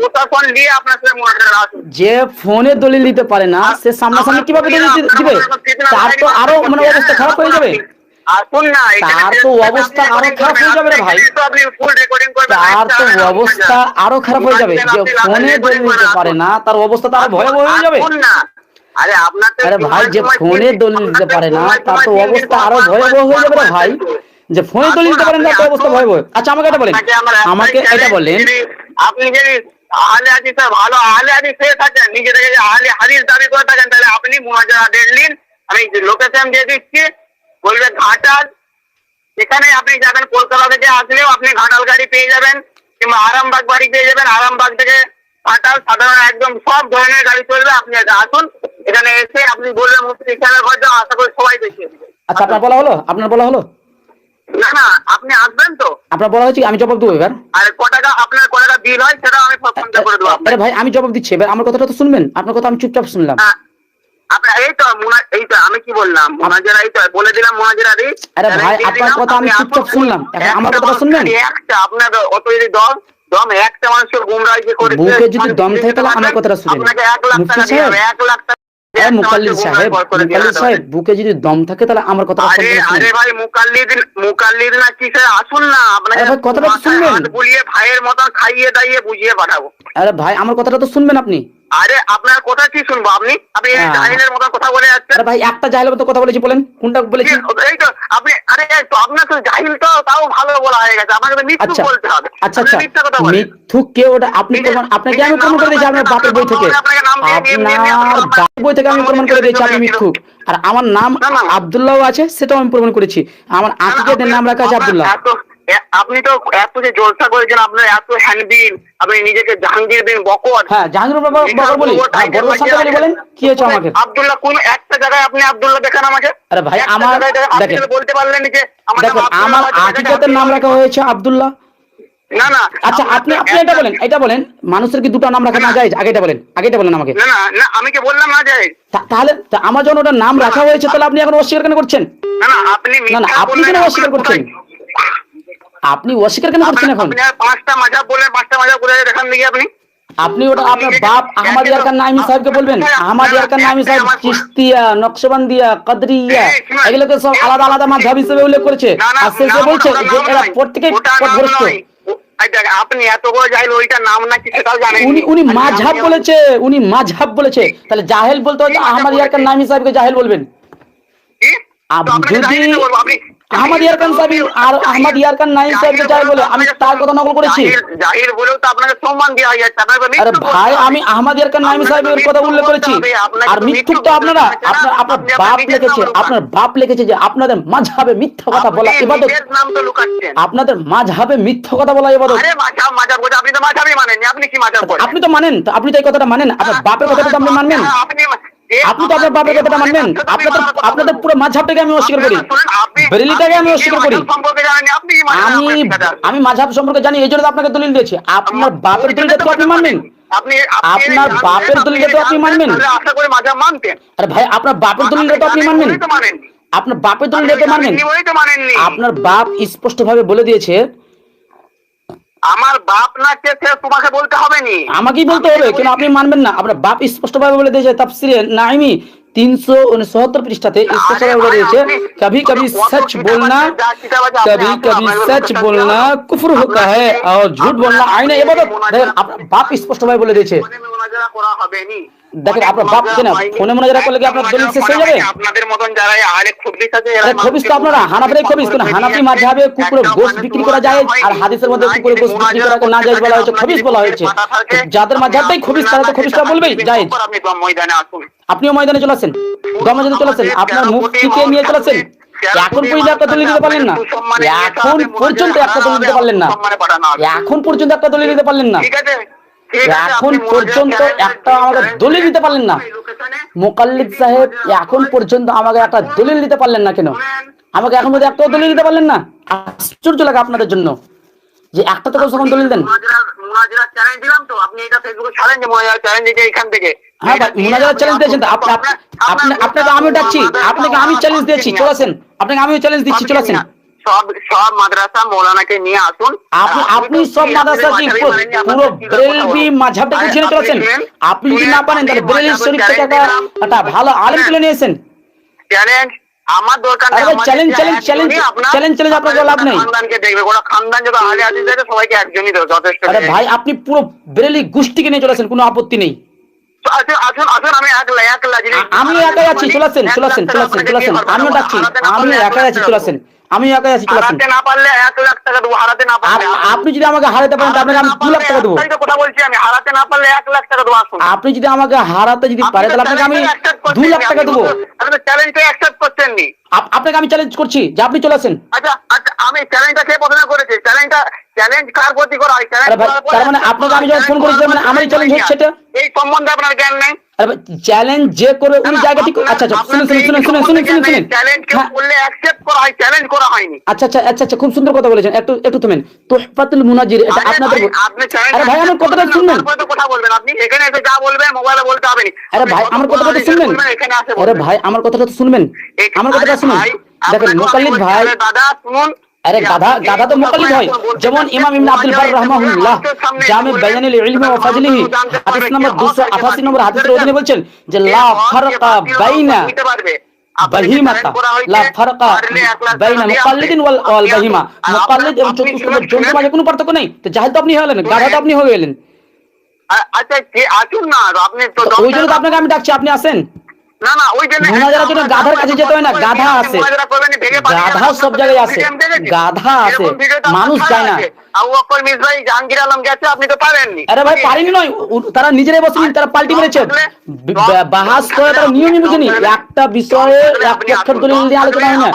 A: যে ফোনে দলিল দিতে পারে না সে সামনাসামনি কিভাবে দলিল দিবে? তার তো আরো মানে অবস্থা খারাপ হয়ে যাবে। তার তো অবস্থা আরো খারাপ হয়ে যাবে রে ভাই, তার তো অবস্থা আরো খারাপ হয়ে যাবে। যে ফোনে দলিল দিতে পারে না তার অবস্থা তো আরো ভয়াবহ হয়ে যাবে। আরে ভাই, যে ফোনে দলিল দিতে পারে না তার তো অবস্থা আরো ভয়াবহ হয়ে যাবে রে ভাই। যে ফোনে দলিল দিতে পারেন তার তো অবস্থা ভয়াবহ। আচ্ছা, আমাকে এটা বলেন, আমাকে এটা বলেন।
B: আপনি যদি আহলে হাদিসের ভালো আহলে হাদিস হয়ে থাকেন, নিজে থেকে আহলে হাদিস দাবি করে থাকেন, তাহলে আপনি মুহাজিরা দেখলেন, আমি লোকেশন দিয়ে দিচ্ছি, বলবে ঘাটাল। এখানে আপনি যাবেন, কলকাতা থেকে আসলেও আপনি ঘাটাল গাড়ি পেয়ে যাবেন, কিংবা আরামবাগ বাড়ি পেয়ে যাবেন। আরামবাগ থেকে ঘাটাল সাধারণ একদম সব ধরনের গাড়ি চলবে। আপনি আসুন, এখানে এসে আপনি বলবেন মুফতি ইসলামের ঘর যাও, আশা করি সবাই দেখিয়ে দেবে।
A: আচ্ছা, আপনার বলা হলো? আপনার বলা হলো?
B: না না, আপনি আসবেন তো?
A: আপনার বলা হয়েছে, আমি জবাব দেবো এবার।
B: আর আপনার ক টাকা বিল হয় সেটা আমি ফোন করে দেবো।
A: আরে ভাই, আমি জবাব দিচ্ছি এবার, আমার কথাটা তো শুনবেন। আপনার কথা আমি চুপচাপ শুনলাম।
B: আপনার এই তো আমি কি বললাম, মুনাজিরা, এই তো বলে দিলাম মুনাজিরা রে।
A: আরে ভাই, আপনার কথা আমি চুপচাপ শুনলাম, এখন আমার কথা শুনবেন।
B: একটা আপনার অত যদি দম একটা মানুষের গুমরাহি করে,
A: বুকে যদি দম থাকে তাহলে আমার কথাটা শুনেন।
B: আপনাকে 1 লাখ টাকা দিতে হবে, 1 লাখ টাকা।
A: মুকাল্লিদ সাহেব, বুকে যদি দম থাকে তাহলে আমার কথাটা শুনবেন।
B: আরে ভাই, মুকাল্লিদ না কিসে, আসুন না, আপনাকে
A: কথাটা শুনবেন।
B: বলিয়ে ভাইয়ের মতন খাইয়ে দাইয়ে বুঝিয়ে পাঠাবো।
A: আরে ভাই, আমার কথাটা তো শুনবেন আপনি।
B: আরে আপনার কথা কি শুনবো? আপনি জাহিলের মতো কথা বলে যাচ্ছেন।
A: আরে ভাই, একটা জাহিলের মতো কথা বলেছি, বলেন কোনটা বলেছি?
B: এই তো আপনি, আরে তো আপনার তো জাহিল, তো তাও ভালো বলা হয়ে গেছে, আপনাকে তো মিথ্যুক বলতে হবে।
A: আচ্ছা, মিথ্যুক কে? ওটা আপনি প্রমাণ, আপনাকে আমি প্রমাণ করে দিয়েছি আপনার বাপের বই থেকে। আপনার বাপের বই থেকে আমি প্রমাণ করে দিয়েছি আপনি মিথ্যুক। আর আমার নাম আব্দুল্লাহ আছে, সেটাও আমি প্রমাণ করেছি। আমার আকিদের নাম রাখা আছে আব্দুল্লাহ।
B: আপনি তো এত যে জলসা করেছেন, আপনার এত হ্যান্ডবিল, আপনি নিজেকে জাহাঙ্গীর বিন বকর।
A: হ্যাঁ, জাহাঙ্গীর বকর বলি, বলেন কি হয়েছে আমাকে?
B: আব্দুল্লাহ, কোন একটা জায়গায় আপনি আব্দুল্লাহ দেখান আমাকে।
A: আরে ভাই, আমার দেখেন,
B: বলতে পারলেন যে
A: আমার আকিদের নাম রাখা হয়েছে আব্দুল্লাহ।
B: না না,
A: আচ্ছা, আপনি এটা বলেন মানুষের কি দুটো নাম রাখা না যায়? আগে এটা বলেন আমাকে।
B: না না, আমি কি বললাম না যায়?
A: তাহলে আমার যখন ওটা নাম রাখা হয়েছে তাহলে আপনি এখন অস্বীকার কেন করছেন?
B: না না, আপনি
A: কেন অস্বীকার করছেন? আপনি অস্বীকার কেন করছেন এখন?
B: আপনি 5টা মাযহাব বলেন, 5টা মাযহাব বলে দেখান দেখি আপনি।
A: আপনি ওটা আপনার বাপ আহমদ ইয়ারকান নাইমি সাহেবকে বলবেন। আহমদ ইয়ারকান নাইমি সাহেব চিশতিয়া, নকশবন্দিয়া, কদরিয়া এগুলোকে সব আলাদা আলাদা মাযহাব হিসেবে উল্লেখ করেছে। আর সে বলছে যে এরা প্রত্যেকই পথভ্রষ্ট।
B: আপনি এত বড় জাহিল, ওইটা নাম না কি সেটাও জানেন?
A: উনি মাযহাব বলেছে, তাহলে জাহেল বলতে হয়তো আহমদ ইয়ারকান নাইমি সাহেবকে জাহেল বলবেন। যদি আহমদ ইয়ারকান সাহেব আর আহমদ ইয়ারকান নাইম সাহেবকে জাহিল বলে, আমি তার কথা নকল করেছি।
B: জাহিল বলেও তো আপনাকে সম্মান দেওয়া যাচ্ছে।
A: আরে ভাই, আমি আহমদ ইয়ারকান নাইম সাহেবের কথা উল্লেখ করেছি। আর মিথ্যুক তো আপনারা, আপনার বাপ লিখেছে যে আপনাদের মাযহাবে মিথ্যা কথা বলা ইবাদত। আপনাদের মাযহাবে মিথ্যা কথা বলা ইবাদত।
B: আরে মাযহাব বলে আপনি তো মাযহাবই মানেননি। আপনি কি মাযহাব করেন?
A: আপনি তো মানেন, আপনি তো এই কথাটা মানেন। আপনার বাপের কথাটা তো আপনি মানবেন। আপনি তো আপনার বাপের কথাটা মানবেন। আপনাদের পুরো মাযহাবটাকে আমি অস্বীকার করি, বেরেলিটাকে আমি অস্বীকার করি। আমি মাযহাব সম্পর্কে জানি, এই জন্য আপনাকে দলিল দিয়েছি। আপনার বাপের দলিলটা তো আপনি মানবেন। আপনার বাপের দলিলটা তো আপনি মানবেন।
B: আশা করি মাযহাব মানতেন।
A: আরে ভাই, আপনার বাপের দলিলটা তো আপনি মানবেন। আপনার বাপের দলিল দিতে মানবেন?
B: বলেই তো মানেননি।
A: আপনার বাপ স্পষ্ট ভাবে বলে দিয়েছে।
B: আমার বাপ না কে সে তোমাকে বলতে হবে নি,
A: আমাকেই বলতে হবে কেন? আপনি মানবেন না? আপনার বাপ স্পষ্ট ভাবে বলে দিয়েছে তাফসিরে নাইমি 369 পৃষ্ঠাতে স্পষ্ট ভাবে বলে দিয়েছে, कभी कभी सच बोलना, कभी कभी सच बोलना कुफ्र होता है और झूठ बोलना आईने इबादत। দেখেন আপনার বাপ স্পষ্ট ভাবে বলে দিয়েছে।
B: মোনাজারা করা হবে নি।
A: দেখেন আপনার বাপ কেন ফোনে মোনাজারা করলে কি আপনার দলিল শেষ হয়ে যাবে?
B: আপনাদের মতন যারা আরে খবিস আছে,
A: আরে খবিস তো আপনারা হানাফিরাই খবিস। কোন হানাফি মাযহাবে কুকুরের গোশত বিক্রি করা যায় আর হাদিসের মধ্যে কুকুরের গোশত বিক্রি করাকে না জায়েজ বলা হয়েছে, খবিস বলা হয়েছে। যাদের মাযহাবটাই খবিস তারা তো খবিসটা বলবেই জায়েজ।
B: আপনি ময়দানে আসুন,
A: আপনিও ময়দানে চলে আসেন, ময়দানে চলে আসেন, আপনার মুফতিকে নিয়ে চলে আসেন। এখন পর্যন্ত একটা দলিল দিতে পারলেন না, এখন পর্যন্ত একটা দলিল দিতে পারলেন না, এখন পর্যন্ত একটা দলিল দিতে পারলেন না,
B: ঠিক আছে?
A: এখন পর্যন্ত একটা আমাকে দলিল দিতে পারলেন না। মুকাল্লিদ সাহেব এখন পর্যন্ত আমাকে একটা দলিল দিতে পারলেন না কেন? আমাকে এখন পর্যন্ত একটা দলিল দিতে পারলেন না। আশ্চর্য লাগে আপনাদের জন্য যে একটা তো যখন দলিল দেন।
B: মুনাজারা চ্যালেঞ্জ দিলাম তো, আপনি এটা ফেসবুকে ছাড়েন যে মুনাজারা চ্যালেঞ্জ দিতে এখান থেকে।
A: হ্যাঁ ভাই, মুনাজারা চ্যালেঞ্জ দিয়েছেন তো আপনাকে আমিও ডাকছি, আপনাকে আমি চ্যালেঞ্জ দিয়েছি, চলে আসেন। আপনাকে আমিও চ্যালেঞ্জ দিচ্ছি, চলে আসেন।
B: সব মাদ্রাসা মৌলানাকে নিয়ে আসুন।
A: আপনি সব মাদ্রাসা কি পুরো বেরেলভি মাযহাবটাকে ছেড়ে চলেছেন? আপনি যদি না পারেন তাহলে বেরেলভি শরীফ থেকে একটা ভালো আলেম তুলে নিয়েছেন।
B: চ্যালেঞ্জ আমার দরকার নেই।
A: চ্যালেঞ্জ আপনার লাভ নেই।
B: খানদানকে দেখবে, ওরা খানদান যত আলে আজিজ আছে সবাইকে একজনই যথেষ্ট।
A: আরে ভাই আপনি পুরো বেরেলি গোষ্ঠীকে নিয়ে চলেছেন, কোনো আপত্তি নেই।
B: আসুন আসুন, আমি একলা
A: আমি একাই আছি, চলে আসেন। আমিও ডাকছি, আমি একাই আছি, চলে আসেন। আমি একাই আছি, চলে আসেন।
B: হারাতে না পারলে 1 লাখ টাকা দেবো, হারাতে না পারলে।
A: আপনি যদি আমাকে হারাতে পারেন তাহলে আমি 2 লাখ টাকা দেবো।
B: কথা বলছি আমি, হারাতে না পারলে 1 লাখ টাকা দেবো। আসুন।
A: আপনি যদি আমাকে হারাতে পারেন তাহলে আপনাকে আমি 2 লাখ টাকা দেবো।
B: আপনি তো চ্যালেঞ্জটা অ্যাকসেপ্ট করছেন নি।
A: আপনাকে আমি চ্যালেঞ্জ করছি যে আপনি চলে আসেন।
B: আচ্ছা আমি চ্যালেঞ্জটা কে প্রশ্ন করেছি? চ্যালেঞ্জ কার প্রতি করা হয়?
A: তার মানে আপনাকে আমি যখন ফোন করেছি মানে আমারই চ্যালেঞ্জ হচ্ছে এটা।
B: এই সম্বন্ধে আপনার জ্ঞান নেই।
A: চ্যালেঞ্জ যে করে ওই জায়গা ঠিক। আচ্ছা শুনুন।
B: চ্যালেঞ্জ কেউ করলে অ্যাকসেপ্ট করা হয়, চ্যালেঞ্জ করা হয়নি।
A: আচ্ছা খুব সুন্দর কথা বলেছেন। একটু থামেন। তুহফাতুল মুনাজির এটা আপনাদের। আরে ভাই আমার কথাটা শুনবেন।
B: কথা বলবেন আপনি, এখানে এসে যা বলবেন মোবাইলে বলতে হবে না।
A: আরে ভাই আমার কথাটা তো শুনবেন। আরে ভাই আমার কথাটা তো শুনবেন। আমার কথাটা শুনুন। দেখেন মুকাল্লিদ ভাই,
B: দাদা শুনুন।
A: আরে গাধা তো মুকাল্লিদ হয়। যেমন ইমাম ইবনে আব্দুল বার রাহমাহুল্লাহ জামে বায়ানুল ইলমি ওয়া ফাজলিহি হাদিস নম্বর 288 নম্বর হাদিসের অধীনে বলছেন যে লা ফারকা বাইনা বাহিমাতা, লা ফারকা বাইনা মুকাল্লিদিন ওয়াল বাহিমা। মুকাল্লিদ এবং চতুষ্পদ জন্তুর মাঝে কোনো পার্থক্য নেই। তো জাহেল তো আপনি হলেন, গাধা তো আপনি হয়ে গেলেন।
B: আচ্ছা আসুন না, আপনি তো
A: ওই জন্য তো আপনাকে আমি ডাকছি, আপনি আসেন।
B: না ওই জন্য
A: মুনাজারার জন্য গাধার কাছে যেতে হয় না, গাধা আছে। গাধা সব জায়গায় আছে, গাধা আছে, মানুষ যায় না।
B: আবু বকর মিসবাই জাহাঙ্গীর আলম গেছে, আপনি তো পারেননি।
A: আরে ভাই পারিনি নয়, তারা নিজেরাই বসেনি, তারা পাল্টি মেরেছে। বাহাস করে তারা নিয়মই বুঝেনি। একটা বিষয়ে এক পক্ষের দলিল নিয়ে আলোচনা হয় না,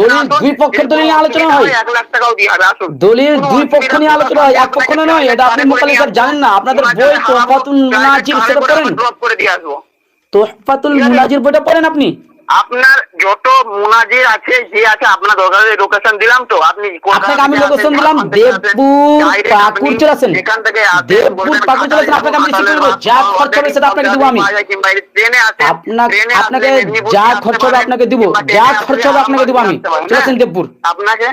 A: দলিল 2 পক্ষের দলিল নিয়ে আলোচনা হয়।
B: 1 লাখ টাকাও দিয়ে হবে। আসুন।
A: দলিল 2 পক্ষ নিয়ে আলোচনা হয়, এক পক্ষ নয়। এটা আপনি মুকাল্লিদ স্যার জানেন না। আপনাদের বই তুহফাতুল মুনাজির সেটা পড়েন।
B: ড্রপ করে দিয়ে আসবো।
A: তুহফাতুল মুনাজির বইটা পড়েন আপনি।
B: আপনার যত মুনাজির আছে যে আছে, আপনার দরকারে লোকেশন দিলাম তো, আপনি
A: আপনাকে আমি লোকেশন দিলাম দেবপুর পাকুড় চলে আসেন। দেবপুর পাকুড় চলে আসেন। আপনাকে আমি রিসিভ করব, যা খরচ হবে সেটা আপনাকে দেব আমি। আপনাকে যা খরচ হবে আপনাকে দেব, যা খরচ হবে আপনাকে দেব আমি। চলে আসেন দেবপুর।
B: আপনাকে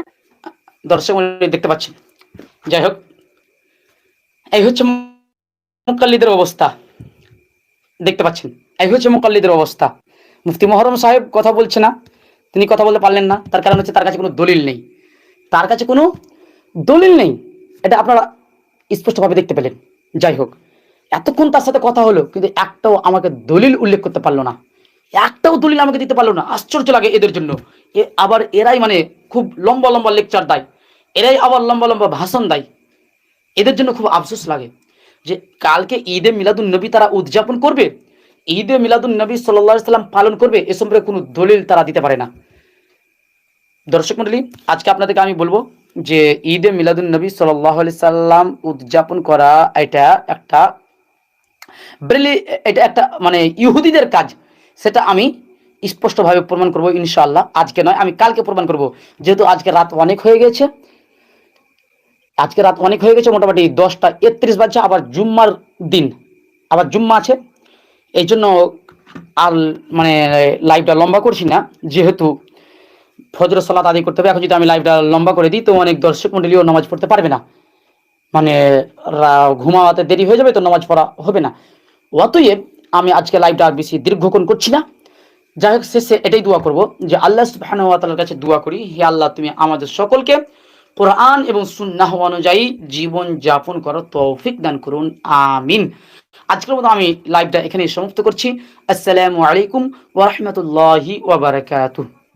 A: দর্শক দেখতে পাচ্ছেন। যাই হোক, এই হচ্ছে মুকাল্লিদের অবস্থা, দেখতে পাচ্ছেন। এই হচ্ছে মুকাল্লিদের অবস্থা। মুফতি মোহররম সাহেব কথা বলছে না, তিনি কথা বলতে পারলেন না। তার কারণ হচ্ছে তার কাছে কোনো দলিল নেই। তার কাছে কোনো দলিল নেই, এটা আপনারা স্পষ্টভাবে দেখতে পেলেন। যাই হোক, এতক্ষণ তার সাথে কথা হলো কিন্তু একটাও আমাকে দলিল উল্লেখ করতে পারলো না, একটাও দলিল আমাকে দিতে পারলো না। আশ্চর্য লাগে এদের জন্য। আবার এরাই মানে খুব লম্বা লম্বা লেকচার দেয়, এরাই আবার লম্বা লম্বা ভাষণ দেয়। এদের জন্য খুব আফসোস লাগে যে কালকে ঈদে মিলাদুন নবী তারা উদযাপন করবে, ঈদে মিলাদুন নবী সাল্লাল্লাহু আলাইহি সাল্লাম পালন করবে, এ সম্পর্কে কোনো দলিল তারা দিতে পারে না। দর্শক মণ্ডলী, আজকে আপনাদেরকে আমি বলবো যে ঈদে মিলাদুন নবী সাল্লাল্লাহু আলাইহি সাল্লাম উদযাপন করা এটা একটা মানে ইহুদিদের কাজ, সেটা আমি স্পষ্টভাবে প্রমাণ করব ইনশাআল্লাহ। আজকে নয়, আমি কালকে প্রমাণ করব। যেহেতু আজকে রাত অনেক হয়ে গেছে, মোটামুটি 10টা 31 বাজছে। আবার জুম্মার দিন, আবার জুম্মা আছে, এই জন্য আর মানে লাইভটা লম্বা করছি না। যেহেতু ফজর সালাত আদায় করতে হবে। এখন যদি আমি লাইভটা লম্বা করে দিই তো অনেক দর্শক মন্ডলীও নামাজ পড়তে পারবে না, মানে ঘুমাতে দেরি হয়ে যাবে, তো নামাজ পড়া হবে না। অতএব আমি আজকে লাইভটা আর বেশি দীর্ঘক্ষণ করছি না। যাই হোক, শেষে এটাই দোয়া করব যে আল্লাহ সুবহানাহু ওয়া তাআলার কাছে দোয়া করি, হে আল্লাহ তুমি আমাদের সকলকে কোরআন এবং সুন্নাহ অনুযায়ী জীবন যাপন করার তৌফিক দান করুন, আমিন। আজকের মতো আমি লাইভটা এখানে সমাপ্ত করছি। আসসালামু আলাইকুম ওয়া রাহমাতুল্লাহি ওয়া বারাকাতুহু।